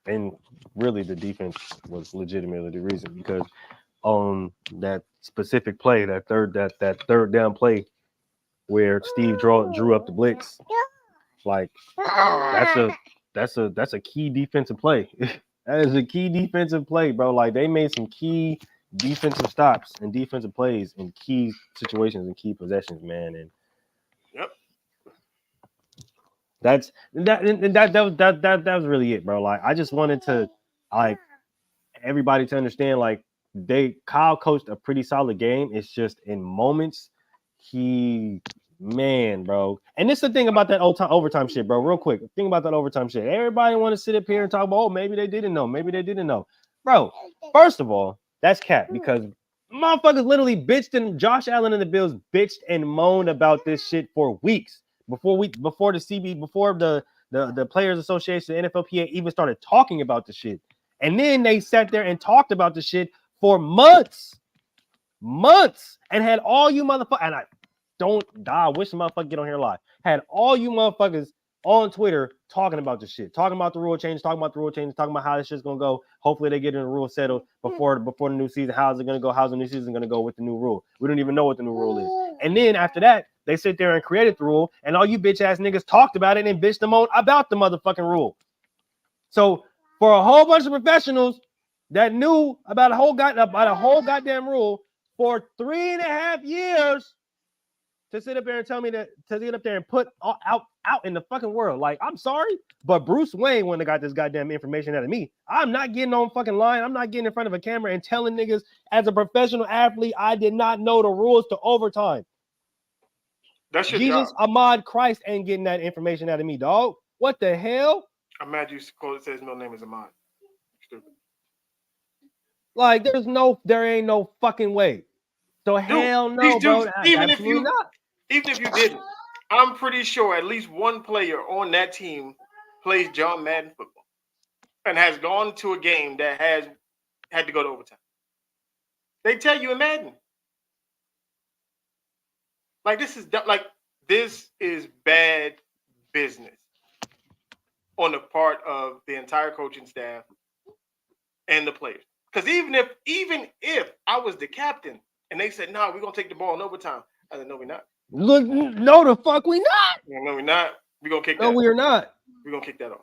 And really, the defense was legitimately the reason because on that specific play, that third down play where Steve drew up the blitz, like that's a key defensive play. That is a key defensive play, bro. Like they made some key defensive stops and defensive plays in key situations and key possessions, man. And yep. That was really it, bro. Like I just wanted to like everybody to understand like Kyle coached a pretty solid game. It's just in moments bro. And this is the thing about that overtime shit, bro. Real quick, think about that overtime shit. Everybody want to sit up here and talk about, oh, maybe they didn't know, bro. First of all, that's cap because motherfuckers literally Josh Allen and the Bills bitched and moaned about this shit for weeks. Before the Players Association, the NFLPA even started talking about the shit. And then they sat there and talked about the shit for months, and had all you motherfuckers, and I wish the motherfucker get on here live, had all you motherfuckers on Twitter talking about the shit, talking about the rule change, talking about how this shit's gonna go. Hopefully they get in the rule settled before the new season. How's it gonna go? How's the new season gonna go with the new rule? We don't even know what the new rule is. And then after that, they sit there and created the rule, and all you bitch ass niggas talked about it and bitched them on about the motherfucking rule. So for a whole bunch of professionals that knew about a whole goddamn rule for 3.5 years to sit up there and tell me to get up there and put out in the fucking world. Like, I'm sorry, but Bruce Wayne wouldn't have got this goddamn information out of me. I'm not getting on fucking line. I'm not getting in front of a camera and telling niggas as a professional athlete I did not know the rules to overtime. That's your Jesus, job. Ahmad Christ ain't getting that information out of me, dog. What the hell? I'm mad you called it says no name is Ahmad. Stupid. Like, there ain't no fucking way. So hell no, bro. Even if you didn't, I'm pretty sure at least one player on that team plays John Madden football and has gone to a game that has had to go to overtime. They tell you in Madden. Like this is bad business. on the part of the entire coaching staff and the players. Because even if I was the captain and they said, "No, we're gonna take the ball in overtime," I said, "No, we're not. Look, no, the fuck we not. No, we're not. We're gonna kick that. No, we are not. We're gonna kick that off."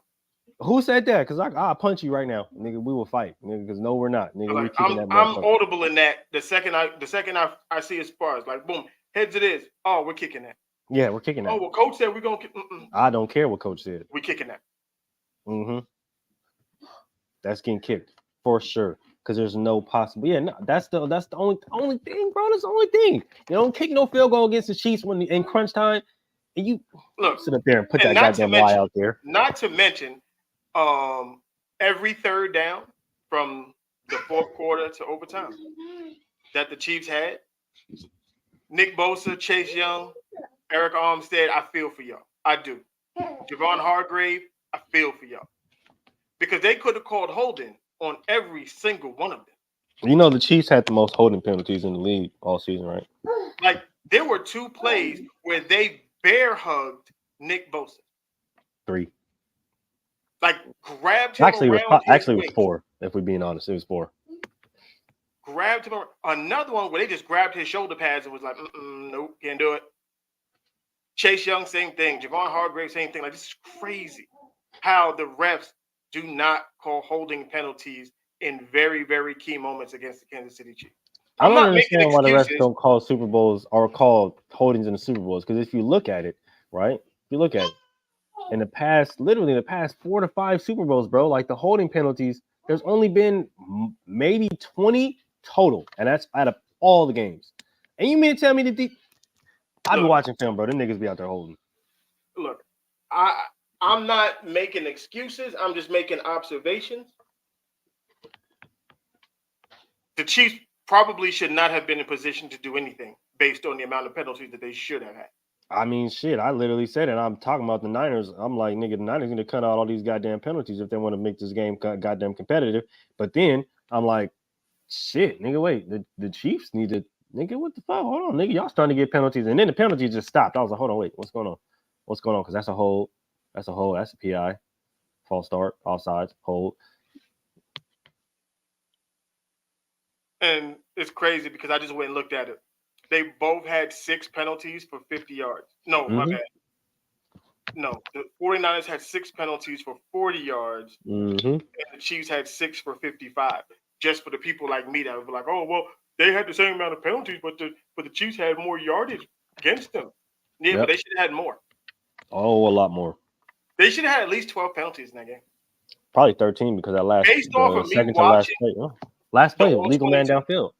Who said that? Because I'll punch you right now, nigga. We will fight, nigga. Because no, we're not, nigga. Like, We're kicking that I'm motherfucker. audible in that. The second I see a spars, like boom, heads it is. Oh, we're kicking that. Yeah, we're kicking that. Oh, well, coach said we're gonna kick. I don't care what coach said. We're kicking that. Mm-hmm. That's getting kicked for sure. Because there's no possible. Yeah, no, that's the only thing, bro. That's the only thing. You don't kick no field goal against the Chiefs when in crunch time, and you sit up there and put that goddamn lie out there. Not to mention, every third down from the fourth quarter to overtime that the Chiefs had, Nick Bosa, Chase Young, Eric Armstead, I feel for y'all. I do. Javon Hargrave, I feel for y'all. Because they could have called holding on every single one of them. You know the Chiefs had the most holding penalties in the league all season, right? Like, there were 2 plays where they bear hugged Nick Bosa. 3. Like, grabbed him Actually, around it was 4, if we're being honest. It was 4. Grabbed him. Another one where they just grabbed his shoulder pads and was like, nope, can't do it. Chase Young, same thing. Javon Hargrave, same thing. Like, this is crazy how the refs do not call holding penalties in very, very key moments against the Kansas City Chiefs. I don't understand why the refs don't call Super Bowls or call holdings in the Super Bowls. Because if you look at it, right? If you look at it, in the past 4 to 5 Super Bowls, bro, like the holding penalties, there's only been maybe 20 total. And that's out of all the games. And you mean to tell me that I be watching film, bro. Them niggas be out there holding. Look, I'm not making excuses. I'm just making observations. The Chiefs probably should not have been in position to do anything based on the amount of penalties that they should have had. I mean, shit, I literally said it. I'm talking about the Niners. I'm like, nigga, the Niners going to cut out all these goddamn penalties if they want to make this game goddamn competitive. But then I'm like, shit, nigga, wait, the Chiefs need to, nigga, what the fuck? Hold on, nigga, y'all starting to get penalties. And then the penalties just stopped. I was like, hold on, wait, what's going on? What's going on? Because that's a hold. That's a PI. False start, offsides, hold. And it's crazy because I just went and looked at it. They both had 6 penalties for 50 yards. No, my bad. No, the 49ers had 6 penalties for 40 yards. And the Chiefs had 6 for 55. Just for the people like me that would be like, oh, well, they had the same amount of penalties, but the Chiefs had more yardage against them. Yeah, but they should have had more. Oh, a lot more. They should have had at least 12 penalties in that game. Probably 13 because that last based off of second me to last watching, play. Oh. Last play, legal man downfield.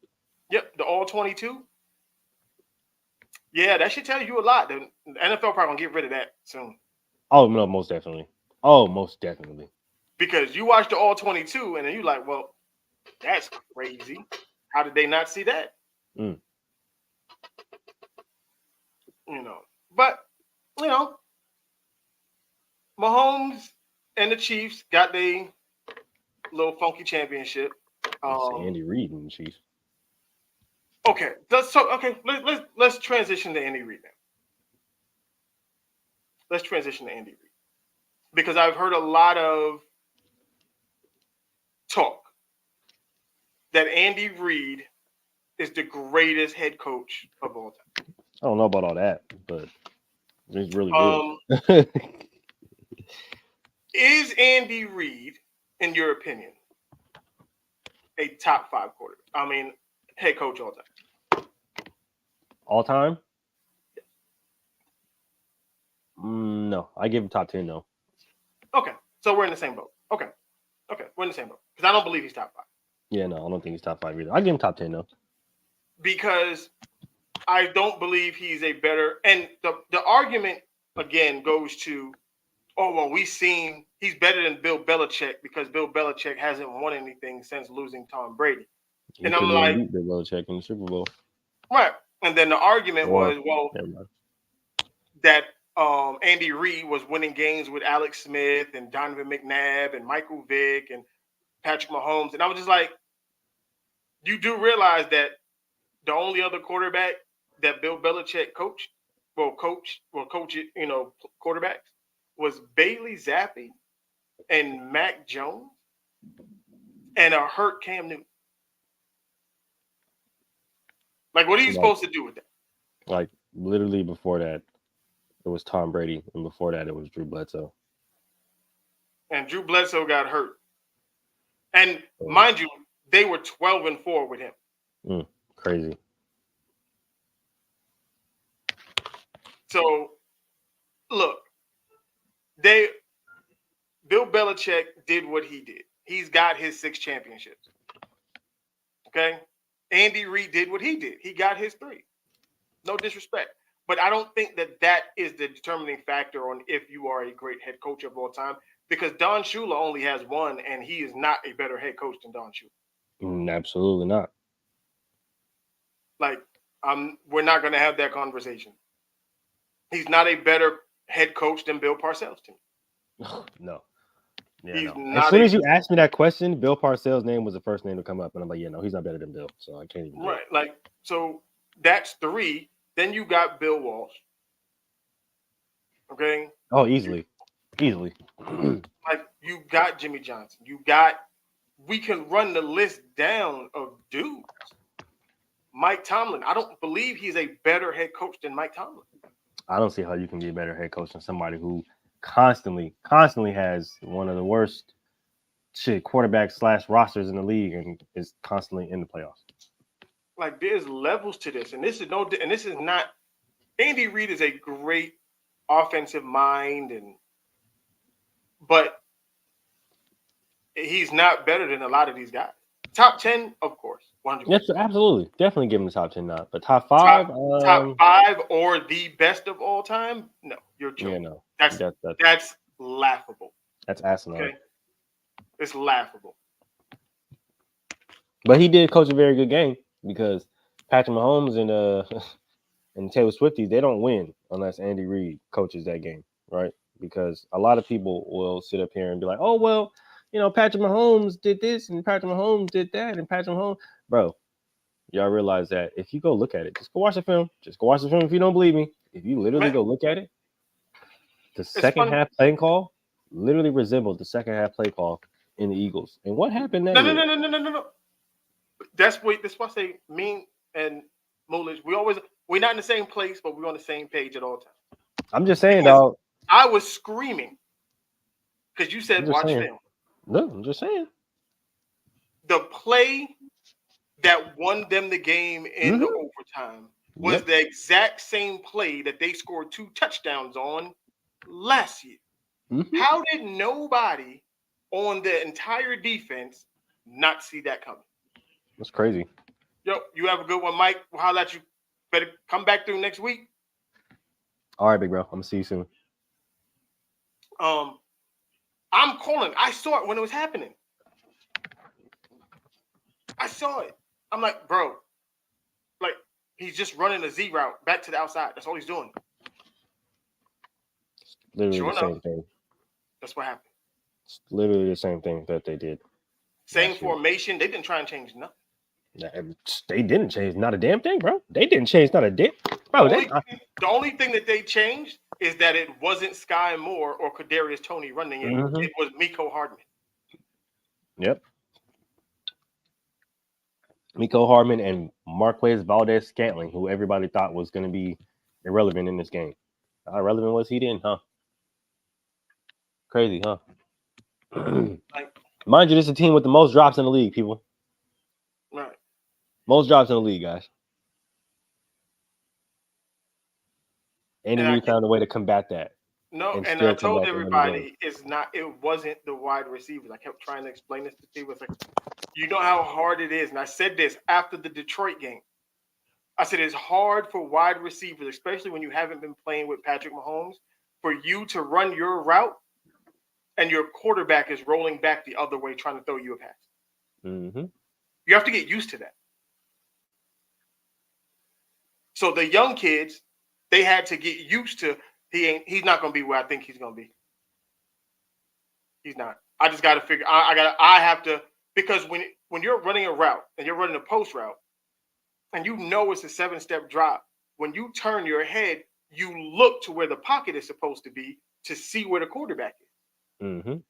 Yep, the all 22. Yeah, that should tell you a lot. The NFL probably gonna get rid of that soon. Oh no, most definitely. Oh, most definitely. Because you watch the all 22 and then you like, well, that's crazy. How did they not see that? You know, but you know, Mahomes and the Chiefs got their little funky championship. Andy Reid and the Chiefs. Okay, let's transition to Andy Reid now. Let's transition to Andy Reid because I've heard a lot of talk that Andy Reid is the greatest head coach of all time. I don't know about all that, but he's really good. Is Andy Reid, in your opinion, a top 5 quarterback? I mean, head coach all time. All time? No, I give him top 10 though. Okay, so we're in the same boat. Okay, we're in the same boat because I don't believe he's top 5. Yeah, no, I don't think he's top 5 either. I give him top 10 though. Because I don't believe he's a better, and the argument again goes to, oh well, we've seen he's better than Bill Belichick because Bill Belichick hasn't won anything since losing Tom Brady. He and I'm like, beat Bill Belichick in the Super Bowl, right? And then the argument was, well, that Andy Reid was winning games with Alex Smith and Donovan McNabb and Michael Vick and Patrick Mahomes, and I was just like, you do realize that the only other quarterback that Bill Belichick coached, quarterbacks, was Bailey Zappi and Mac Jones and a hurt Cam Newton. Like, what are you supposed to do with that? Like, literally before that, it was Tom Brady, and before that, it was Drew Bledsoe. And Drew Bledsoe got hurt. And mind you, they were 12-4 with him. Crazy. So, look, Bill Belichick did what he did. He's got his 6 championships. Okay? Andy Reid did what he did. He got his 3. No disrespect. But I don't think that is the determining factor on if you are a great head coach of all time, because Don Shula only has 1, and he is not a better head coach than Don Shula. Absolutely not. Like, we're not going to have that conversation. He's not a better head coach than Bill Parcells to me. No. Yeah, no. As soon as you asked me that question, Bill Parcells' name was the first name to come up, and I'm like, yeah, no, he's not better than Bill, so I can't even. Right, like, so that's 3. Then you got Bill Walsh. Okay. Oh, easily. Like, you got Jimmy Johnson. We can run the list down of dudes. Mike Tomlin. I don't believe he's a better head coach than Mike Tomlin. I don't see how you can be a better head coach than somebody who constantly has one of the worst quarterbacks / rosters in the league and is constantly in the playoffs. Like, there's levels to this, and this is not. Andy Reid is a great offensive mind, but he's not better than a lot of these guys. Top 10, of course, 100%. Yes, absolutely, definitely give him the top 10 now. But top 5, top 5 or the best of all time? No, you're joking. Yeah, no, that's laughable. That's asinine. Okay? It's laughable. But he did coach a very good game, because Patrick Mahomes and Taylor Swifties, they don't win unless Andy Reid coaches that game, right? Because a lot of people will sit up here and be like, oh, well, Patrick Mahomes did this and Patrick Mahomes did that and Patrick Mahomes. Bro, y'all realize that if you go look at it, just go watch the film. Just go watch the film if you don't believe me. If you literally go look at it, the second half play call literally resembled the second half play call in the Eagles. And what happened that year? No. That's why I say me and Mullins, we're not in the same place, but we're on the same page at all times. I'm just saying, dog. I was screaming because you said watch film. No, I'm just saying. The play that won them the game in the overtime was the exact same play that they scored 2 touchdowns on last year. How did nobody on the entire defense not see that coming? That's crazy. Yo, you have a good one, Mike. We'll holler at you. Better come back through next week. All right, big bro. I'm gonna see you soon. I'm calling. I saw it when it was happening. I saw it. I'm like, bro, like, he's just running a Z route back to the outside. That's all he's doing. It's literally the same thing. That's what happened. It's literally the same thing that they did. Same formation. They didn't try and change nothing. They didn't change not a damn thing, bro. They didn't change not a damn. Bro, the only thing that they changed is that it wasn't Sky Moore or Kadarius Toney running it. It was Mecole Hardman. Yep. Mecole Hardman and Marquez Valdes-Scantling, who everybody thought was going to be irrelevant in this game. How irrelevant was he then, huh? Crazy, huh? Mind you, this is a team with the most drops in the league, people. Right. Most drops in the league, guys. Andy Reid found a way to combat that. No, and I told everybody it wasn't the wide receivers. I kept trying to explain this to people. It's like, you know how hard it is. And I said this after the Detroit game. I said it's hard for wide receivers, especially when you haven't been playing with Patrick Mahomes, for you to run your route and your quarterback is rolling back the other way trying to throw you a pass. You have to get used to that. So the young kids, they had to get used to he's not going to be where I think he's going to be. He's not. I just got to figure. I have to, because when you're running a route and you're running a post route, and you know it's a 7-step drop, when you turn your head, you look to where the pocket is supposed to be to see where the quarterback is.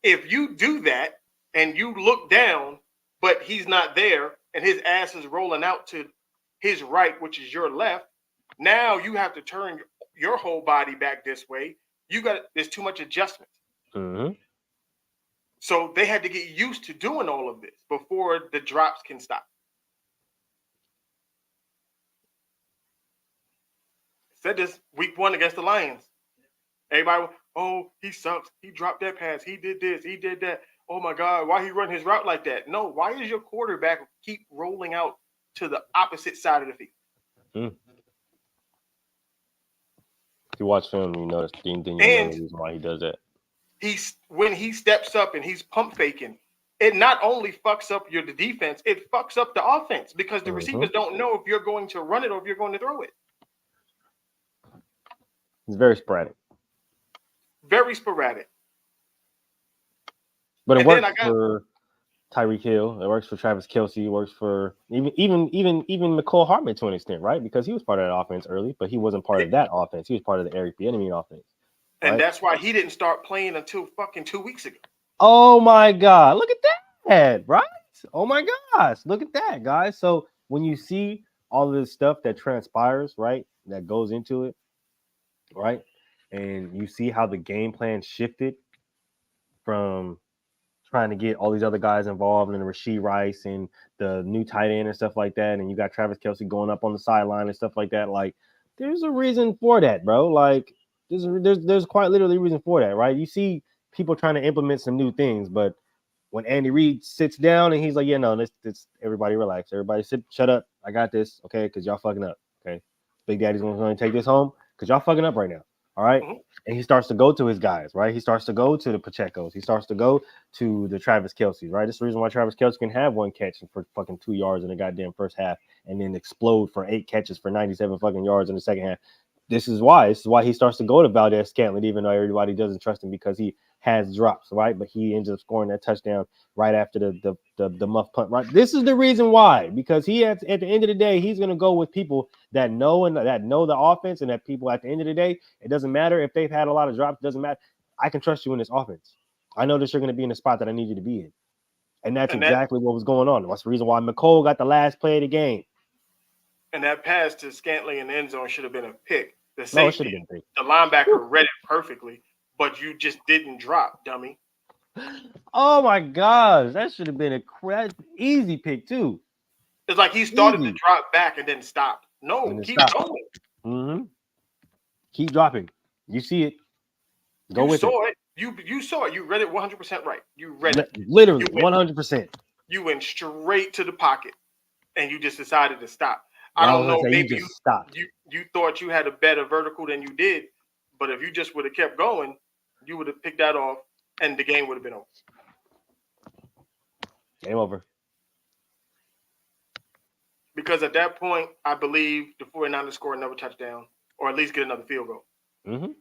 If you do that and you look down, but he's not there, and his ass is rolling out to his right, which is your left, now you have to turn your whole body back this way. There's too much adjustment. Mm-hmm. So they had to get used to doing all of this before the drops can stop. Said this week 1 against the Lions. Everybody, oh, he sucks. He dropped that pass. He did this. He did that. Oh my God, why he run his route like that? No, why is your quarterback keep rolling out to the opposite side of the field? If you watch film, you notice then you know the reason why he does that. When he steps up and he's pump faking, it not only fucks up the defense, it fucks up the offense because the receivers don't know if you're going to run it or if you're going to throw it. It's very sporadic. Very sporadic. But it works for Tyreek Hill. It works for Travis Kelce. It works for even McCall Hartman to an extent, right? Because he was part of that offense early, but he wasn't part of that offense. He was part of the Eric Bieniemy offense. And right? That's why he didn't start playing until fucking 2 weeks ago. Oh my God. Look at that, right? Oh my gosh. Look at that, guys. So when you see all of this stuff that transpires, right, that goes into it, right? And you see how the game plan shifted from trying to get all these other guys involved and Rashee Rice and the new tight end and stuff like that. And you got Travis Kelce going up on the sideline and stuff like that. Like, there's a reason for that, bro. Like, there's quite literally a reason for that, right? You see people trying to implement some new things, but when Andy Reid sits down and he's like, yeah, no, this everybody relax. Everybody shut up. I got this, okay? Because y'all fucking up, okay? Big Daddy's going to take this home because y'all fucking up right now. All right. Mm-hmm. And he starts to go to his guys, right? He starts to go to the Pacheco's. He starts to go to the Travis Kelce's, right? This is the reason why Travis Kelce can have one catch for fucking 2 yards in the goddamn first half and then explode for 8 catches for 97 fucking yards in the second half. This is why he starts to go to Valdez-Scantling, even though everybody doesn't trust him because he has drops, right? But he ends up scoring that touchdown right after the muff punt, right? This is the reason why, because he at the end of the day, he's going to go with people that know the offense, and that people at the end of the day, it doesn't matter if they've had a lot of drops, it doesn't matter. I can trust you in this offense. I know that you're going to be in the spot that I need you to be in. And that's exactly what was going on. That's the reason why McCole got the last play of the game. And that pass to Scantling in the end zone should have been a pick. The safety, the linebacker read it perfectly, but you just didn't drop, dummy. Oh my gosh, that should have been a easy pick too. It's like he started to drop back and then stopped. No, keep going. Mm-hmm. Keep dropping. You see it. Go with it. You saw it. You read it 100% right. You read it. Literally 100%. You went straight to the pocket, and you just decided to stop. I don't know. Maybe you stopped. You thought you had a better vertical than you did, but if you just would have kept going, you would have picked that off, and the game would have been over. Game over. Because at that point, I believe the 49ers score another touchdown, or at least get another field goal. Mm-hmm.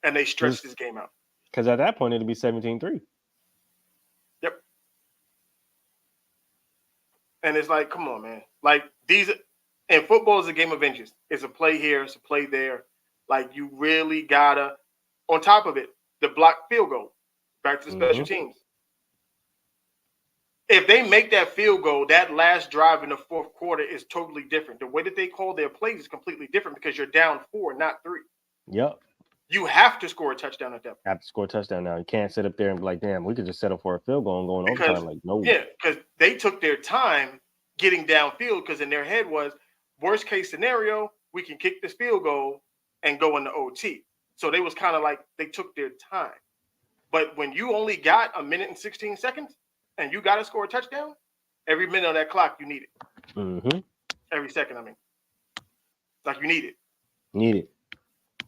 And they stretched this game out. Because at that point, it'd be 17-3. Yep. And it's like, come on, man. Like, and football is a game of inches. It's a play here, it's a play there. Like, you really gotta, on top of it, the blocked field goal, back to the special teams. If they make that field goal, that last drive in the fourth quarter is totally different. The way that they call their plays is completely different because you're down 4, not 3. Yep. You have to score a touchdown at that point. Have to score a touchdown now. You can't sit up there and be like, damn, we could just settle for a field goal and go in overtime. Like, no. Yeah, because they took their time getting downfield because in their head was, worst case scenario, we can kick this field goal and go into OT. So they was kind of like, they took their time. But when you only got 1 minute and 16 seconds and you got to score a touchdown, every minute on that clock, you need it. Mm-hmm. Every second, I mean. Like, you need it. Need it.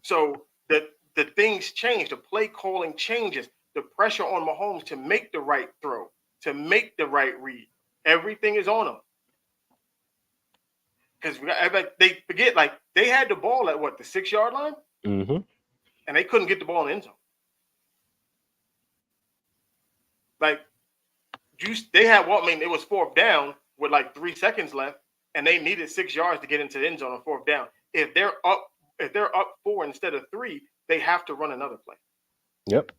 So the things change. The play calling changes. The pressure on Mahomes to make the right throw, to make the right read. Everything is on them. Because they forget, like, they had the ball at what, the 6-yard line? Mm-hmm. And they couldn't get the ball in the end zone. Like, they had it was 4th down with like 3 seconds left, and they needed 6 yards to get into the end zone on 4th down. If they're up 4 instead of 3, they have to run another play. Yep.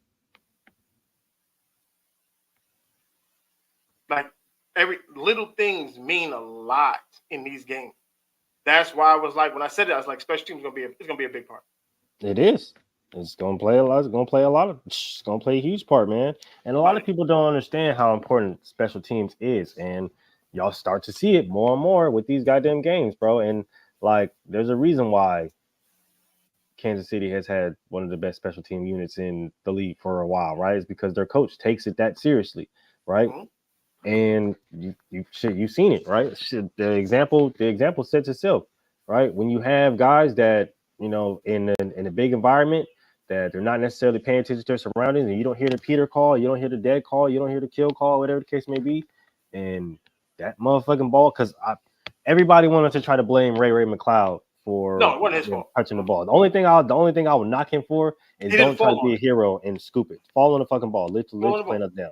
Like every little things mean a lot in these games. That's why I was like, when I said it, I was like, special teams it's gonna be a big part. It is. It's gonna play a lot. It's gonna play a lot of. It's gonna play a huge part, man. And a lot of people don't understand how important special teams is, and y'all start to see it more and more with these goddamn games, bro. And like, there's a reason why Kansas City has had one of the best special team units in the league for a while, right? It's because their coach takes it that seriously, right? Mm-hmm. And you've seen it, right? The example sets itself, right? When you have guys that, you know, in a big environment, that they're not necessarily paying attention to their surroundings, and you don't hear the Peter call, you don't hear the dead call, you don't hear the kill call, whatever the case may be, and that motherfucking ball, because everybody wanted to try to blame Ray McLeod for touching the ball. The only thing I would knock him for is don't try to be a hero and scoop it. Fall on the fucking ball. Lift playing us down.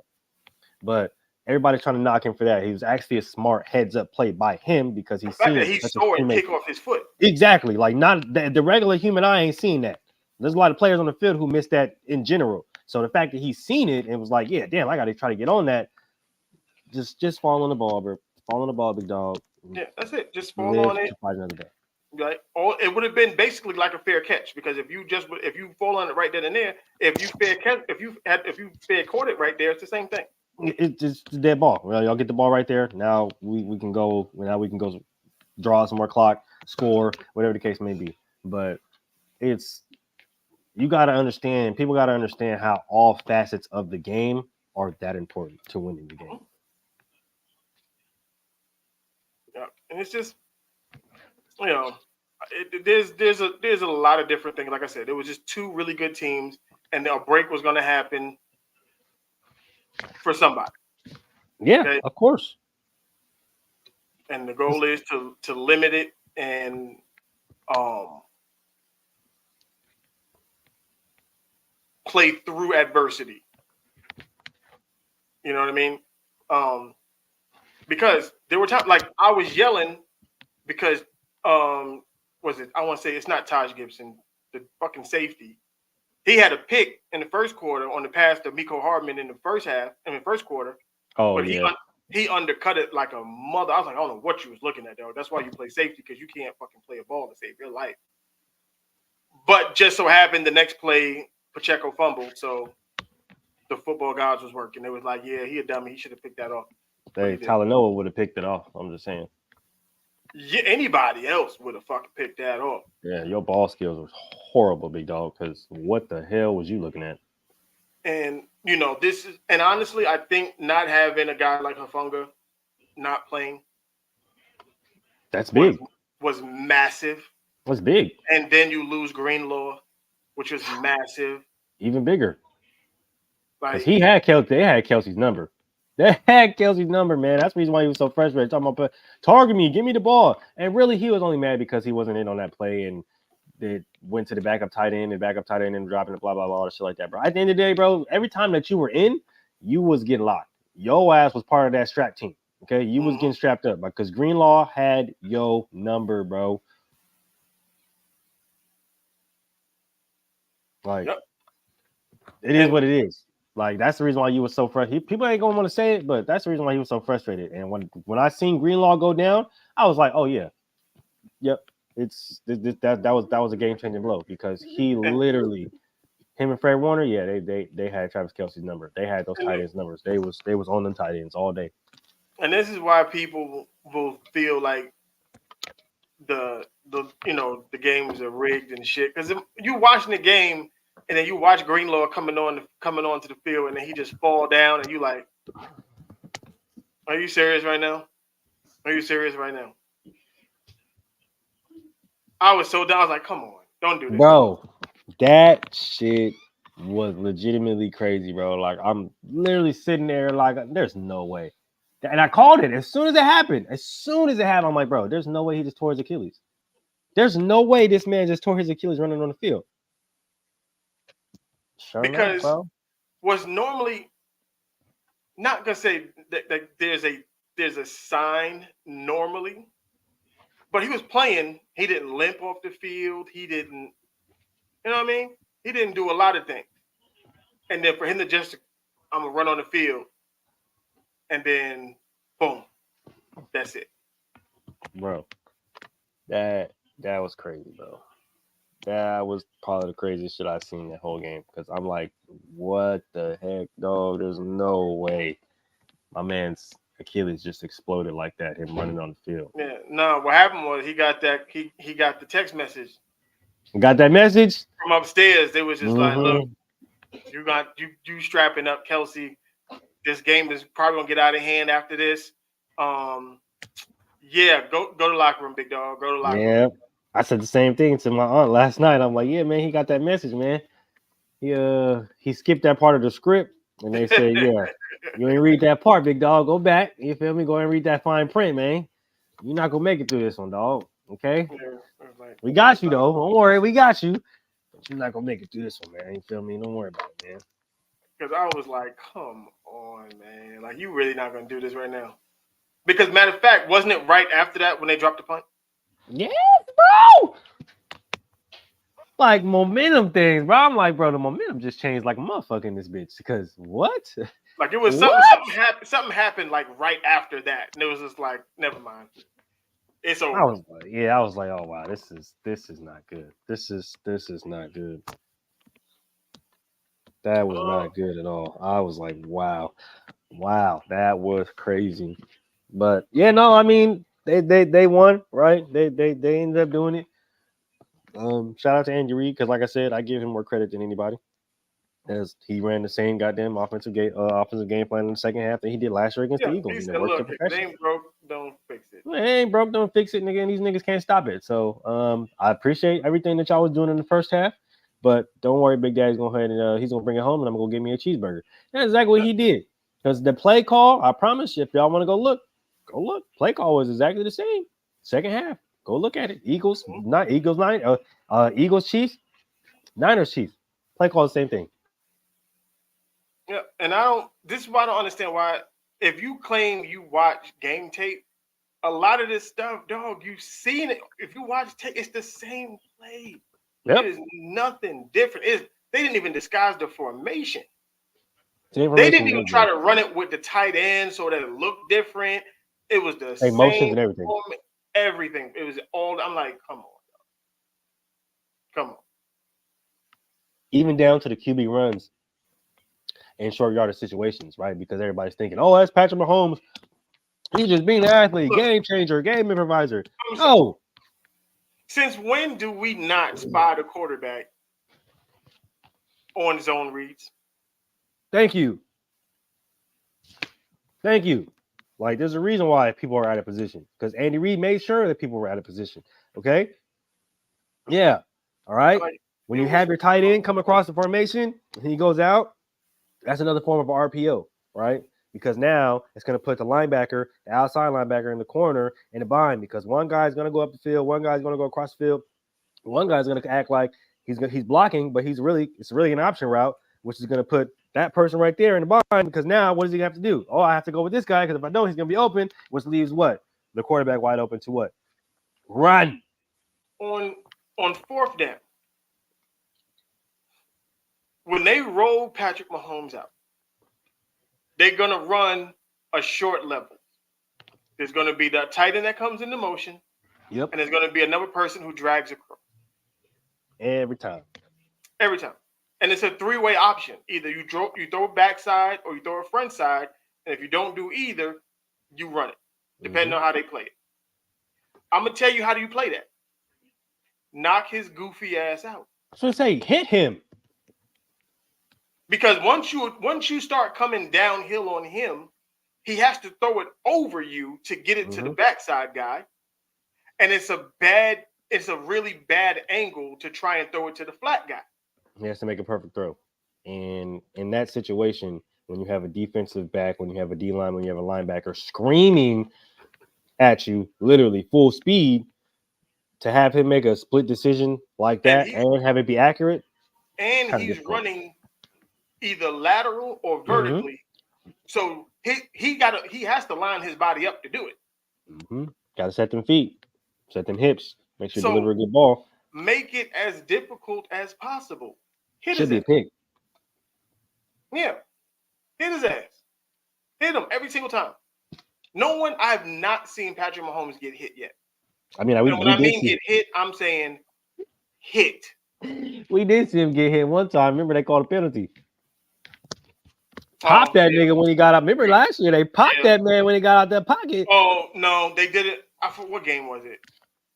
But everybody's trying to knock him for that. He was actually a smart heads up play by him because he's seen he saw it kick off his foot. Exactly. Like, not the regular human eye ain't seen that. There's a lot of players on the field who missed that in general. So the fact that he's seen it and was like, yeah, damn, I got to try to get on that. Just fall on the ball, bro. Fall on the ball, big dog. Yeah, that's it. Just fall on it. Fight another day. Right. Or it would have been basically like a fair catch, because if you fall on it right then and there, if you fair caught it right there, it's the same thing. It's just a dead ball. Well, y'all get the ball right there. Now we can go. Now we can go draw some more clock, score, whatever the case may be. But you got to understand. People got to understand how all facets of the game are that important to winning the game. Yeah, and it's just, you know, there's a lot of different things. Like I said, it was just two really good teams, and a break was going to happen for somebody. Yeah, okay? Of course. And the goal is to limit it and play through adversity. You know what I mean? Because there were times, like, I was yelling because was it? I want to say it's not Taj Gibson, the fucking safety. He had a pick in the first quarter on the pass to Miko Hardman in the first quarter. Oh, but yeah. He undercut it like a mother. I was like, I don't know what you was looking at, though. That's why you play safety, because you can't fucking play a ball to save your life. But just so happened the next play, Pacheco fumbled, so the football gods was working. It was like, yeah, he a dummy. He should have picked that off. Hey, Talanoa would have picked it off. I'm just saying. Yeah, anybody else would have fucking picked that off. Yeah, your ball skills was horrible, big dog, because what the hell was you looking at? And, you know, and honestly, I think not having a guy like Hufanga not playing. That's big. Was massive. Was big. And then you lose Greenlaw, which was massive. Even bigger. Like, they had Kelsey's number. They had Kelsey's number, man. That's the reason why he was so frustrated. Talking about, target me, give me the ball. And really, he was only mad because he wasn't in on that play and they went to the backup tight end and dropping it, blah, blah, blah, all the shit like that, bro. At the end of the day, bro, every time that you were in, you was getting locked. Your ass was part of that strap team, okay? You was getting strapped up because Greenlaw had your number, bro. Like, It is what it is. Like, that's the reason why you were so frustrated. People ain't gonna want to say it, but that's the reason why he was so frustrated. And when I seen Greenlaw go down, I was like, oh yeah, yep. That was a game changing blow because he literally, him and Fred Warner, yeah, they had Travis Kelce's number. They had those tight ends numbers. They was on them tight ends all day. And this is why people will feel like the games are rigged and shit. Because you watching the game. And then you watch Greenlaw coming onto the field, and then he just fall down, and you like, are you serious right now? Are you serious right now? I was so down. I was like, come on, don't do this, bro. That shit was legitimately crazy, bro. Like, I'm literally sitting there, like, there's no way. And I called it as soon as it happened. I'm like, bro, there's no way he just tore his Achilles. There's no way this man just tore his Achilles running on the field. Sure because enough, was normally not gonna say that there's a sign normally, but he was playing. He didn't limp off the field. He didn't, you know what I mean? He didn't do a lot of things. And then for him to just, I'm gonna run on the field. and then boom, that's it. Bro, that was crazy, bro. That was probably the craziest shit I've seen that whole game. Because I'm like, what the heck, dog? There's no way my man's Achilles just exploded like that. Him running on the field. Yeah, no. What happened was he got the text message Got that message from upstairs. They was just like, look, Mhm. you strapping up, Kelsey. This game is probably gonna get out of hand after this. Yeah, go to the locker room, big dog. Go to the locker room. Yeah, I said the same thing to my aunt last night. I'm like, yeah, man, he got that message, man. He skipped that part of the script, and they said, yeah, you ain't read that part, big dog. Go back. You feel me? Go and read that fine print, man. You're not gonna make it through this one, dog. Okay, Yeah, like, we got you though. Don't worry, we got you. But you're not gonna make it through this one, man. You feel me? Don't worry about it, man. because I was like, come on, man. Like, you really not gonna do this right now? Because matter of fact, wasn't it right after that when they dropped the punt? Yes, bro. Like momentum things, bro. I'm like, bro, the momentum just changed like a motherfucker in this bitch. Because what? Like it was What? something happened like right after that, and it was just like, never mind, it's over. I was like, oh wow, this is not good. This is not good. That was not good at all. I was like, wow, that was crazy. But yeah, no, I mean, they won, right? They ended up doing it. Shout out to Andy Reid because, like I said, I give him more credit than anybody, as he ran the same goddamn offensive game plan in the second half that he did last year against the Eagles. He You said, know, worked look, to if it perfection. ain't broke, don't fix it. Well, it ain't broke, don't fix it, nigga. And these niggas can't stop it. So, I appreciate everything that y'all was doing in the first half, but don't worry, Big Daddy's gonna go ahead and he's gonna bring it home, and I'm gonna go get me a cheeseburger. That's exactly what he did. Because the play call, I promise you, if y'all want to go look. Play call was exactly the same. Second half, go look at it. Eagles, Eagles, Chiefs, Niners, Chiefs. Play call the same thing. Yeah, and this is why I don't understand why, if you claim you watch game tape, a lot of this stuff, dog, you've seen it. If you watch tape, it's the same play. Yep. It is nothing different. They didn't even disguise the formation. They didn't even try to run it with the tight end so that it looked different. It was the same motions and everything. Everything. It was all. I'm like, come on, come on. Even down to the QB runs in short yardage situations, right? Because everybody's thinking, oh, that's Patrick Mahomes. He's just being an athlete, game changer, game improviser. No. Since when do we not spy the quarterback on zone reads? Thank you. Like, there's a reason why people are out of position. Because Andy Reid made sure that people were out of position. Okay? Yeah. All right. When you have your tight end come across the formation and he goes out, that's another form of RPO, right? Because now it's going to put the linebacker, the outside linebacker in the corner in a bind because one guy's going to go up the field, one guy's going to go across the field, one guy's going to act like he's blocking, but it's really an option route, which is going to put that person right there in the bind because now what does he have to do? Oh, I have to go with this guy because if I don't, he's going to be open, which leaves what? The quarterback wide open to what? Run. On fourth down, when they roll Patrick Mahomes out, they're going to run a short level. There's going to be the tight end that comes into motion. Yep. And there's going to be another person who drags across. Every time. And it's a three-way option. Either you throw a backside or you throw a front side. And if you don't do either, you run it, depending on how they play it. I'm going to tell you how do you play that. Knock his goofy ass out. So say hit him. Because once you start coming downhill on him, he has to throw it over you to get it to the backside guy. And it's a really bad angle to try and throw it to the flat guy. He has to make a perfect throw. And in that situation, when you have a defensive back, when you have a D-line, when you have a linebacker screaming at you, literally full speed, to have him make a split decision like that and have it be accurate. And he's running either lateral or vertically. So he has to line his body up to do it. Got to set them feet, set them hips, make sure you deliver a good ball. Make it as difficult as possible. Should be a pick. Yeah. Hit his ass. Hit him every single time. I have not seen Patrick Mahomes get hit yet. I mean, And when I mean get hit, I'm saying hit. We did see him get hit one time. Remember, they called a penalty. Popped that nigga when he got out. Remember last year, they popped that man when he got out that pocket. Oh, no, they did it. I forgot what game was it?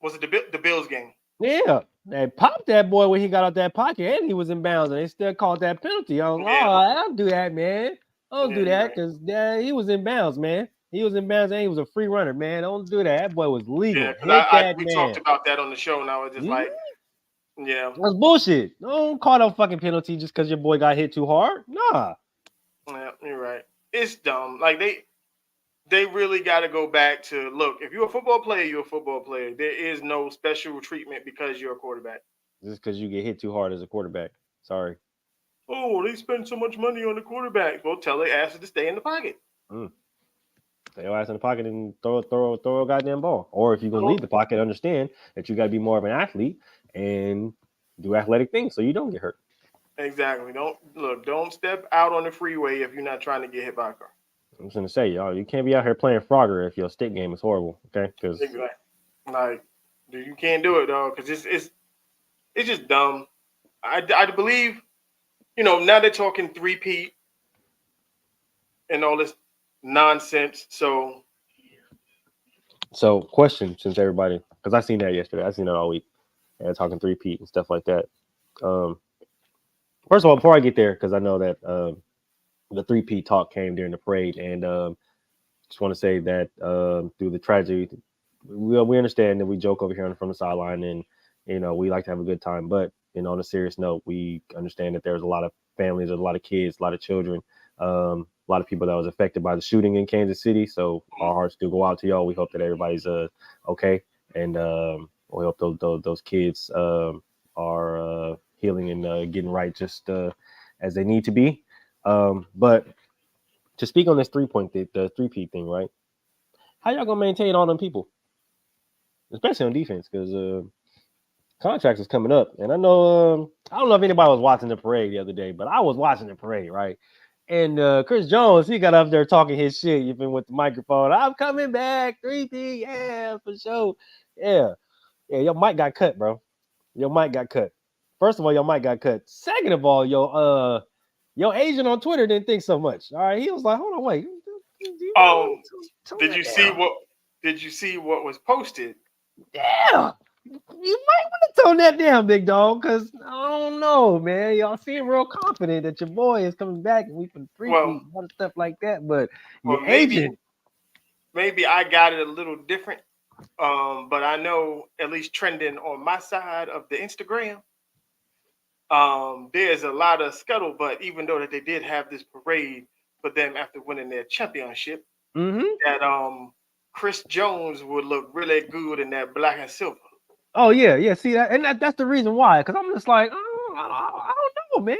Was it the Bills game? Yeah, they popped that boy when he got out that pocket and he was in bounds, and they still called that penalty. I was like, oh, I don't do that, man. Don't do that because he was in bounds, man. He was in bounds and he was a free runner, man. Don't do that. That boy was legal. Yeah, we talked about that on the show, and I was just like, yeah. That's bullshit. Don't call no fucking penalty just because your boy got hit too hard. Nah. Yeah, you're right. It's dumb. Like, they really got to go back to, look, if you're a football player, you're a football player. There is no special treatment because you're a quarterback. Just because you get hit too hard as a quarterback. Sorry. Oh, they spend so much money on the quarterback. Well, tell their asses to stay in the pocket. Stay your ass in the pocket and throw a goddamn ball. Or if you're going to leave the pocket, understand that you got to be more of an athlete and do athletic things so you don't get hurt. Exactly. Don't step out on the freeway if you're not trying to get hit by a car. I'm just gonna say, y'all, you can't be out here playing Frogger if your stick game is horrible. Okay, because like, you can't do it though, because it's just dumb. I believe, now they're talking 3-peat and all this nonsense. So question, since everybody, because I seen that yesterday, I seen that all week, and they're talking 3-peat and stuff like that. First of all, before I get there, because I know that the 3-peat talk came during the parade, and just want to say that through the tragedy, we understand that we joke over here from the sideline, and we like to have a good time. But on a serious note, we understand that there's a lot of families, a lot of kids, a lot of children, a lot of people that was affected by the shooting in Kansas City. So our hearts do go out to y'all. We hope that everybody's okay, and we hope those kids are healing and getting right just as they need to be. But to speak on this 3-peat thing, right? How y'all gonna maintain all them people, especially on defense? Because contracts is coming up, and I know I don't know if anybody was watching the parade the other day, but I was watching the parade, right? And Chris Jones, he got up there talking his shit, even with the microphone. I'm coming back, 3-peat, yeah, for sure, yeah. Your mic got cut, bro. Your mic got cut. First of all, your mic got cut. Second of all, your agent on Twitter didn't think so much. All right, he was like, "Hold on, wait." Did you see what was posted? Yeah, you might want to tone that down, big dog, because I don't know, man. Y'all seem real confident that your boy is coming back and we can 3-peat and stuff like that. But your agent, maybe I got it a little different. But I know at least trending on my side of the Instagram. There's a lot of scuttlebutt, even though that they did have this parade for them after winning their championship, that Chris Jones would look really good in that black and silver. Oh yeah. See that, and that's the reason why. Because I'm just like, I don't know, man.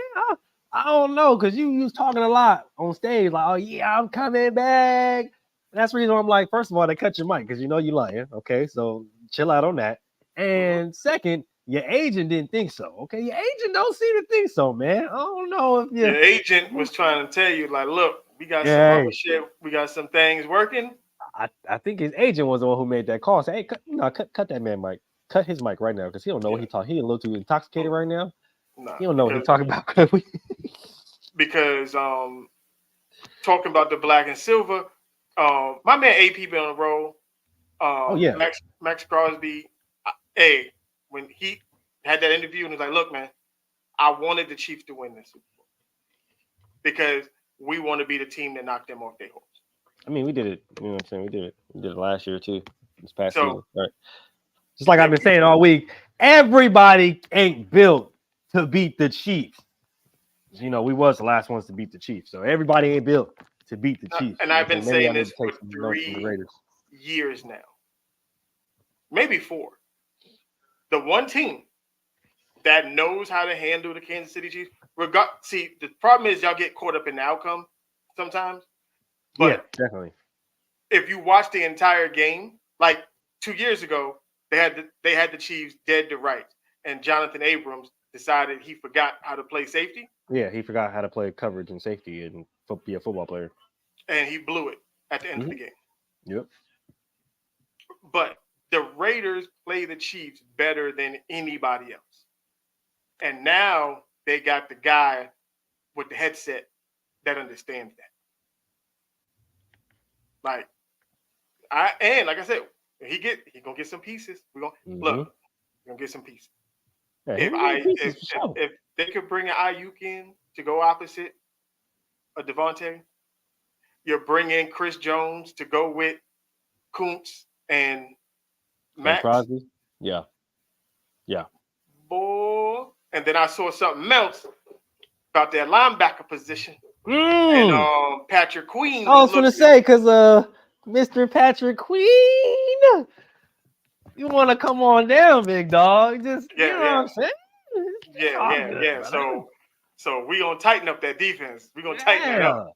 I don't know, because you was talking a lot on stage, like, oh yeah, I'm coming back. And that's the reason why I'm like, first of all, they cut your mic because you lying. Okay, so chill out on that. And second, your agent didn't think so. Okay, your agent don't seem to think so, man. I don't know if your agent was trying to tell you, like, look, we got some other shit, we got some things working. I think his agent was the one who made that call. Say, hey, cut that man mic. Cut his mic right now because he don't know what he talking. He a little too intoxicated right now. He don't know what he's talking about. Because talking about the black and silver, my man AP been on the roll. Max Crosby. When he had that interview and was like, "Look, man, I wanted the Chiefs to win this Super Bowl because we want to be the team that knocked them off their horse." I mean, we did it. You know what I'm saying? We did it last year too. This past season, right? Just like I've been saying all week, everybody ain't built to beat the Chiefs. We was the last ones to beat the Chiefs, so everybody ain't built to beat the Chiefs. And I've been saying this for 3 years now, maybe 4. The one team that knows how to handle the Kansas City Chiefs. See, the problem is y'all get caught up in the outcome sometimes. But definitely. If you watch the entire game, like 2 years ago, they had the Chiefs dead to rights, and Jonathan Abrams decided he forgot how to play safety. Yeah, he forgot how to play coverage and safety and be a football player. and he blew it at the end of the game. Yep. But the Raiders play the Chiefs better than anybody else. And now they got the guy with the headset that understands that. Like I said, he gonna get some pieces. Look, we're gonna get some pieces. Yeah, If they could bring an Ayuk in to go opposite of Devontae, you're bringing Chris Jones to go with Kuntz and Max. Crosby. Yeah. Boy. And then I saw something else about that linebacker position. And Patrick Queen. I was gonna say, because Mr. Patrick Queen, you want to come on down, big dog? Just you know what I'm saying? Yeah. So we gonna tighten up that defense. We gonna tighten it up.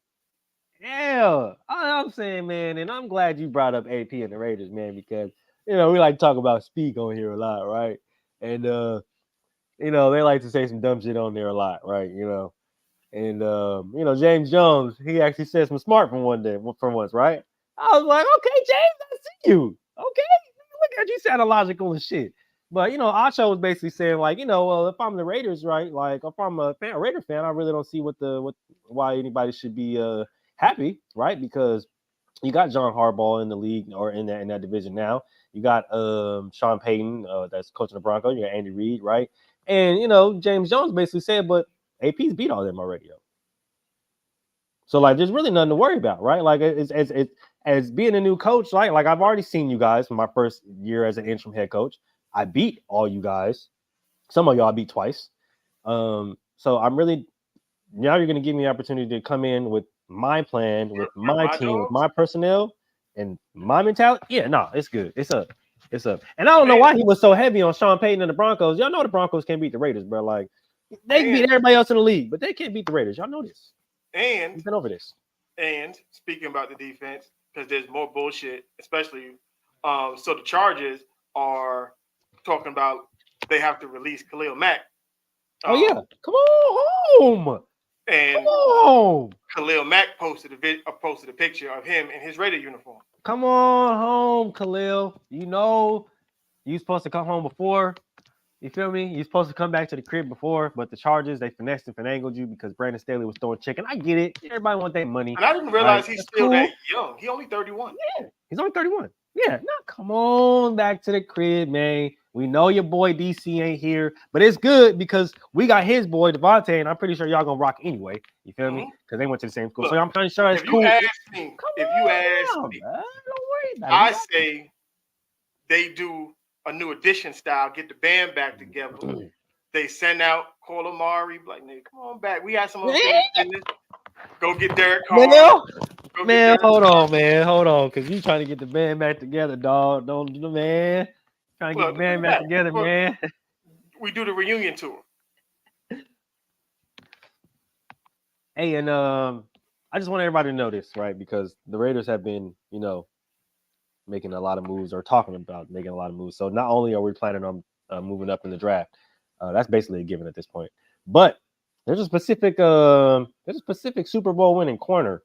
Yeah, I'm saying, man, and I'm glad you brought up AP and the Raiders, man, because we like to talk about speak on here a lot, right? And they like to say some dumb shit on there a lot, right? And James Jones, he actually said some smart for once, right? I was like, okay, James, I see you. Okay, look at you, sounding logical and shit. But Acho was basically saying, like, well, if I'm the Raiders, right? Like, if I'm a Raider fan, I really don't see why anybody should be happy, right? Because you got John Harbaugh in the league or in that division now. You got Sean Payton, that's coaching the Broncos. You got Andy Reid, right? And James Jones basically said, but AP's beat all them already. So like, there's really nothing to worry about, right? Like, as being a new coach, like I've already seen you guys from my first year as an interim head coach. I beat all you guys. Some of y'all I beat twice. So I'm really now you're going to give me the opportunity to come in with my plan, with my team, with my personnel, and my mentality. Yeah, no, it's good. It's up. And I don't know why he was so heavy on Sean Payton and the Broncos. Y'all know the Broncos can't beat the Raiders, bro. Like, they can beat everybody else in the league, but they can't beat the Raiders. Y'all know this. And we've been over this. And speaking about the defense, because there's more bullshit, especially so the Chargers are talking about they have to release Khalil Mack. Come on home. And Khalil Mack posted a picture of him in his Raider uniform. Come on home, Khalil. You're supposed to come home before. You feel me? You're supposed to come back to the crib before, but the Chargers, they finessed and finagled you because Brandon Staley was throwing chicken. I get it. Everybody wants their money. And I didn't realize he's still that young. He's only 31. Yeah, he's only 31. Yeah, no, come on back to the crib, man. We know your boy DC ain't here, but it's good because we got his boy Devontae, and I'm pretty sure y'all gonna rock anyway. You feel me? Because they went to the same school. Look, so I'm pretty sure it's cool. If you ask me, don't worry about it. I say they do a new edition style, get the band back together. They send out Cole Amari, like, nigga, come on back. We had some other things in this. Go get Derek Carr. Man, hold on, because you trying to get the band back together, dog. Don't do man. Trying to get the band back together, man. We do the reunion tour. Hey, and I just want everybody to know this, right? Because the Raiders have been, making a lot of moves or talking about making a lot of moves. So not only are we planning on moving up in the draft, that's basically a given at this point. But there's a specific Super Bowl winning corner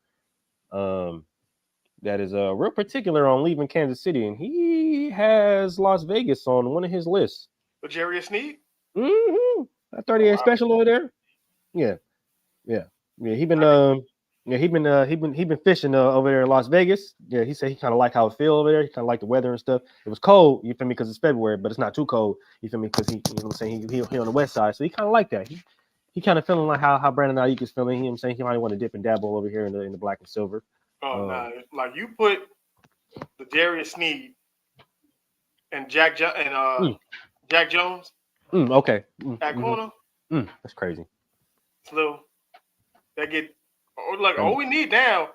that is real particular on leaving Kansas City, and he has Las Vegas on one of his lists. But Jerry Sneed? Mm-hmm. That 38 special over there. Yeah. He been fishing over there in Las Vegas. Yeah, he said he kind of like how it feel over there. He kind of like the weather and stuff. It was cold, you feel me, because it's February, but it's not too cold. You feel me, because he on the west side, so he kind of like that. He kind of feeling like how Brandon Ayuk is feeling. He might want to dip and dabble over here in the black and silver. Nah, like you put the Darius Sneed and Jack Jones. Okay. At corner. That's crazy. So that get all we need now.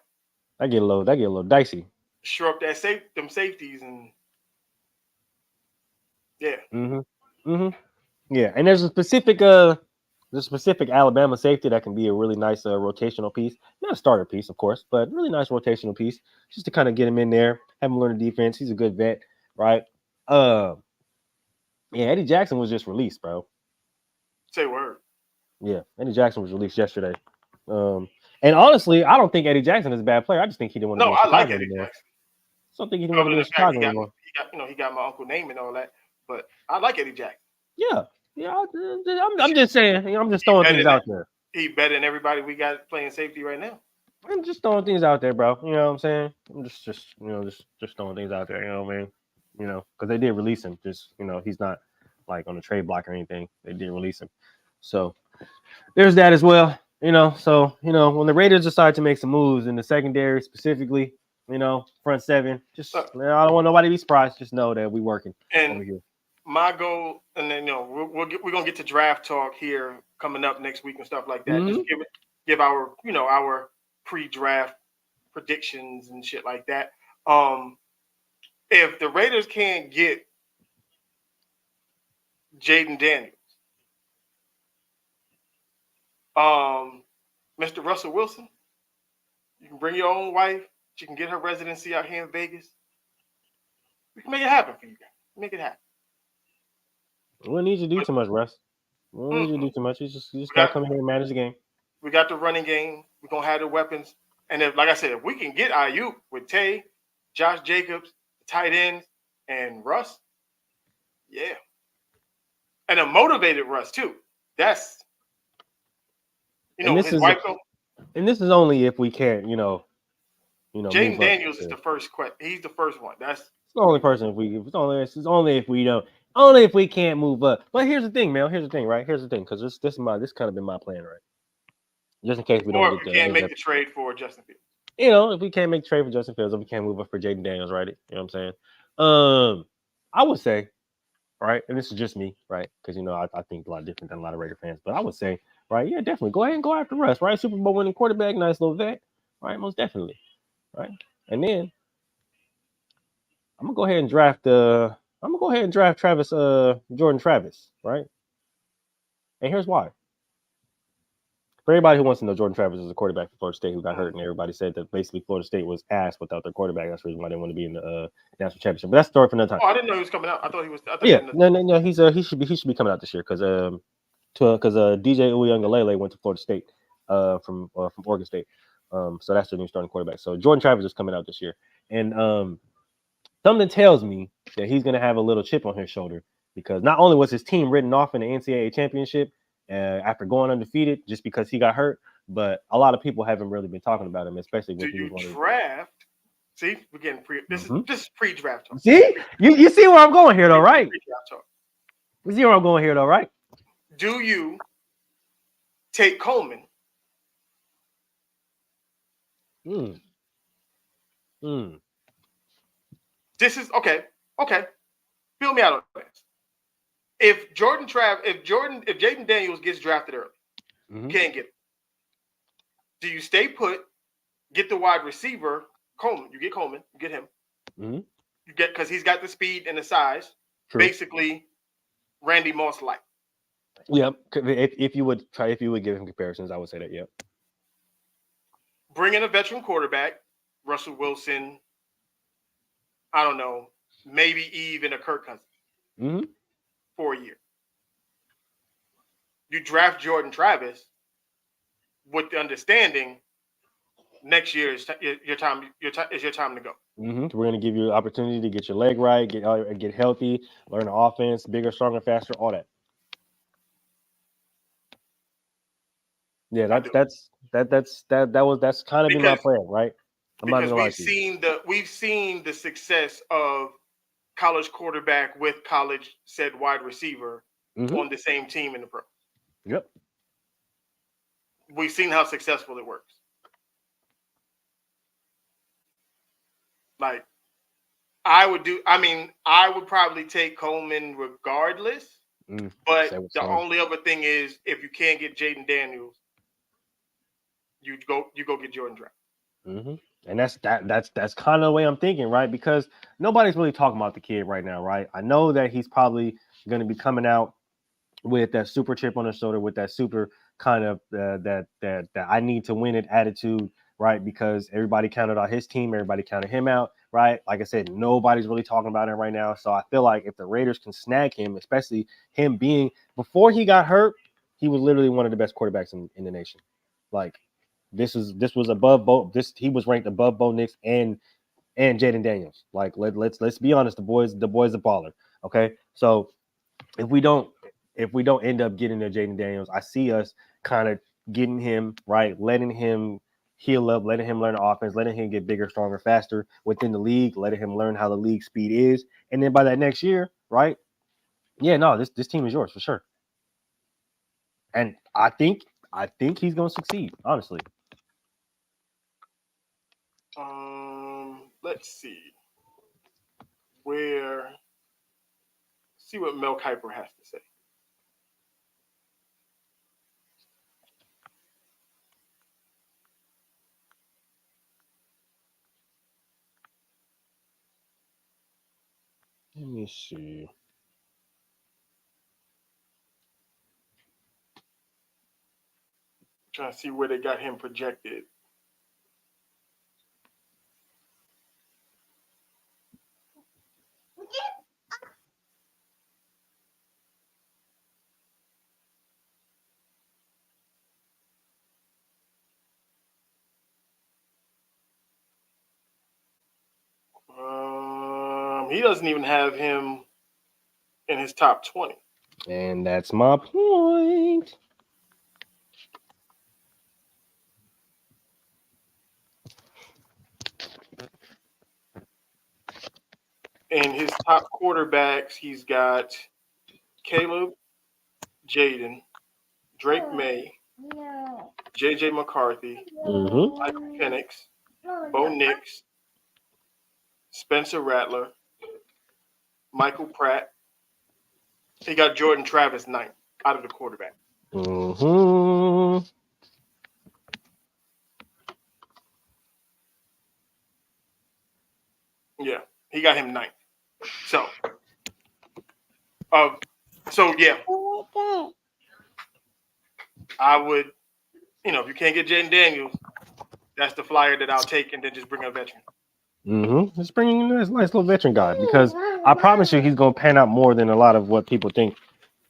That get a little dicey. Shore up them safeties and yeah. Yeah, and there's a specific Alabama safety that can be a really nice rotational piece. Not a starter piece, of course, but really nice rotational piece just to kind of get him in there, have him learn the defense. He's a good vet, right? Yeah, Eddie Jackson was just released, bro. Say word. Yeah, Eddie Jackson was released yesterday. And honestly, I don't think Eddie Jackson is a bad player. I just think he didn't want to be No, in I Chicago like Eddie anymore. Jackson. I don't think he didn't want to Other be in than the fact Chicago anymore. he got my uncle name and all that. But I like Eddie Jackson. Yeah. I'm just saying. I'm just throwing things out there. He better than everybody we got playing safety right now. I'm just throwing things out there, bro. You know what I'm saying? I'm just throwing things out there. You know what I mean? You know, because they did release him. Just he's not like on the trade block or anything. They did release him. So there's that as well. So when the Raiders decide to make some moves in the secondary, specifically, front seven, just I don't want nobody to be surprised. Just know that we working over here. My goal, and then we're gonna get to draft talk here coming up next week and stuff like that. Mm-hmm. Just give our our pre-draft predictions and shit like that. If the Raiders can't get Jaden Daniels, Mr. Russell Wilson, you can bring your own wife. She can get her residency out here in Vegas. We can make it happen for you guys. Make it happen. We don't need you to do too much, Russ. We don't need you to do too much. You just got to come here and manage the game. We got the running game. We're going to have the weapons. And like I said, if we can get Ayuk with Tay, Josh Jacobs, tight ends, and Russ, yeah. And a motivated Russ, too. That's, his wife. And this is only if we can't, Jaden Daniels is the first question. He's the first one. That's the only person. Only if we can't move up. But here's the thing, man. Here's the thing, right? Here's the thing, because this kind of been my plan, right? Just in case we don't get can't make the trade for Justin Fields. If we can't make the trade for Justin Fields, if we can't move up for Jaden Daniels, right? You know what I'm saying? I would say, right, and this is just me, right? Because I think a lot different than a lot of Raider fans, but I would say, right, yeah, definitely go ahead and go after Russ, right? Super Bowl winning quarterback, nice little vet, right? Most definitely, right? And then I'm gonna go ahead and draft Travis, Jordan Travis, right? And here's why. For everybody who wants to know, Jordan Travis is a quarterback for Florida State who got hurt, and everybody said that basically Florida State was ass without their quarterback. That's the reason why they want to be in the national championship. But that's the story for another time. Oh, I didn't know he was coming out. I thought he was. No. He should be coming out this year because DJ Uiagalelei went to Florida State from Oregon State. So that's their new starting quarterback. So Jordan Travis is coming out this year, and something tells me that he's going to have a little chip on his shoulder because not only was his team written off in the NCAA championship after going undefeated just because he got hurt, but a lot of people haven't really been talking about him, especially when he was draft. See, we're getting this is pre-draft talk. See, you see where I'm going here, though, right? You see where I'm going here, though, right? Do you take Coleman? This is okay. Fill me out on this. If Jaden Daniels gets drafted early, can't get him. Do you stay put, get the wide receiver, Coleman? You get Coleman, you get him. You get because he's got the speed and the size. True. Basically, Randy Moss like. Yep. If you would give him comparisons, I would say that. Yep. Bring in a veteran quarterback, Russell Wilson. I don't know, maybe even a Kirk Cousins for a year. You draft Jordan Travis with the understanding next year is your time to go. We're going to give you an opportunity to get your leg right, get healthy, learn the offense, bigger, stronger, faster, all that. Yeah, that's kind of been my plan, right? Because we've seen the success of college quarterback with college said wide receiver on the same team in the pro. Yep. We've seen how successful it works. Like I would probably take Coleman regardless. But the only other thing is if you can't get Jaden Daniels, you go get Jordan Travis. And that's kind of the way I'm thinking, right? Because nobody's really talking about the kid right now, right? I know that he's probably going to be coming out with that super chip on his shoulder, with that super kind of that I need to win it attitude, right? Because everybody counted out his team, everybody counted him out, right? Like I said, nobody's really talking about him right now. So I feel like if the Raiders can snag him, especially him being before he got hurt, he was literally one of the best quarterbacks in the nation. Like This was above both. He was ranked above Bo Nix and Jaden Daniels. Like let's be honest, the boy's a baller. Okay, so if we don't end up getting to Jaden Daniels, I see us kind of getting him right, letting him heal up, letting him learn the offense, letting him get bigger, stronger, faster within the league, letting him learn how the league speed is, and then by that next year, right? Yeah, no, this team is yours for sure. And I think he's gonna succeed, honestly. Let's see what Mel Kiper has to say. Let me see. Trying to see where they got him projected. He doesn't even have him in his top 20. And that's my point. In his top quarterbacks, he's got Caleb, Jaden, Drake May, JJ McCarthy, Michael Penix, Bo Nix, Spencer Rattler, Michael Pratt. He got Jordan Travis 9th out of the quarterback. Yeah, he got him 9th. So yeah, I would, if you can't get Jaden Daniels, that's the flyer that I'll take, and then just bring a veteran. Just bringing in this nice little veteran guy, because I promise you he's going to pan out more than a lot of what people think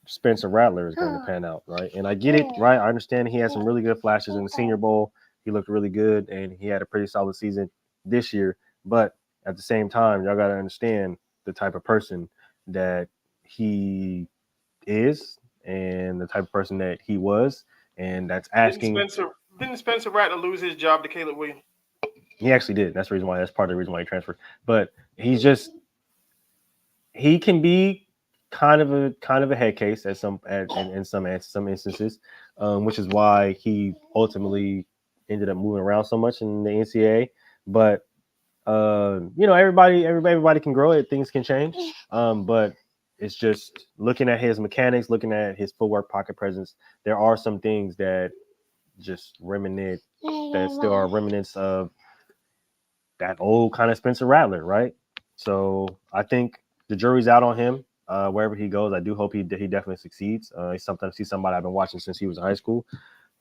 Spencer Rattler is going to pan out, right? And I get it, right? I understand he had some really good flashes in the Senior Bowl. He looked really good, and he had a pretty solid season this year. But at the same time, y'all got to understand the type of person that he is and the type of person that he was, and that's asking. Didn't Spencer Rattler lose his job to Caleb Williams? He actually did. That's part of the reason why he transferred. But he can be kind of a head case in some instances, which is why he ultimately ended up moving around so much in the NCAA. But everybody can grow it. Things can change. But it's just looking at his mechanics, looking at his footwork, pocket presence. There are some things that just still are remnants of that old kind of Spencer Rattler, right? So I think the jury's out on him wherever he goes. I do hope he definitely succeeds. He's somebody I've been watching since he was in high school.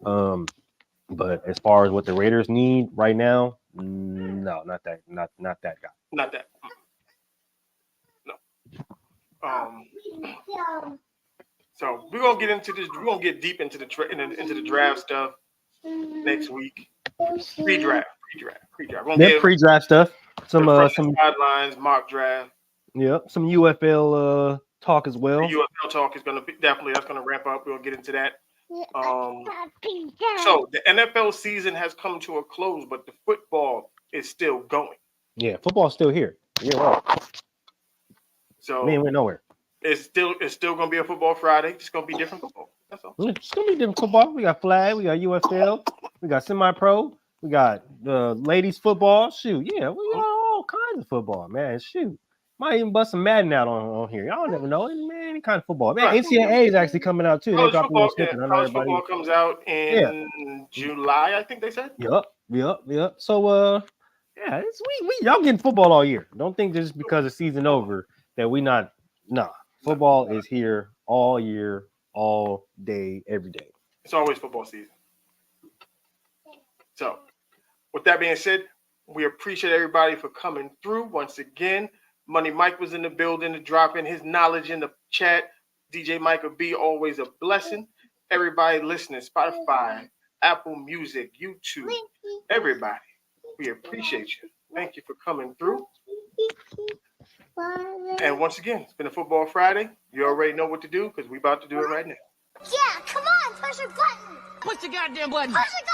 But as far as what the Raiders need right now, no, not that guy. Not that. No. So we're gonna get into this. We're gonna get deep into the draft stuff next week. Pre-draft. Pre-draft stuff. Some guidelines, mock draft. Yep, some UFL talk as well. The UFL talk is gonna be that's gonna ramp up. We'll get into that. So the NFL season has come to a close, but the football is still going. Yeah, football's still here. You're right. So we ain't went nowhere. It's still gonna be a football Friday. It's gonna be different football. That's all. It's gonna be different football. We got flag, we got UFL, we got semi-pro, we got ladies football. Shoot, yeah, we got all kinds of football, man. Shoot. Might even bust some Madden out on here. Y'all never know. Man, any kind of football. Man, NCAA is actually coming out too. College football comes out in July, I think they said. Yep. So yeah, we y'all getting football all year. Don't think just because the season over that we not. Nah, football is here all year, all day, every day. It's always football season. So, with that being said, we appreciate everybody for coming through once again. Money Mike was in the building to drop in his knowledge in the chat. DJ Michael B, always a blessing. Everybody listening, Spotify, Apple Music, YouTube, everybody. We appreciate you. Thank you for coming through. And once again, it's been a Football Friday. You already know what to do because we're about to do it right now. Yeah, come on, push a button. Push the goddamn button. Push the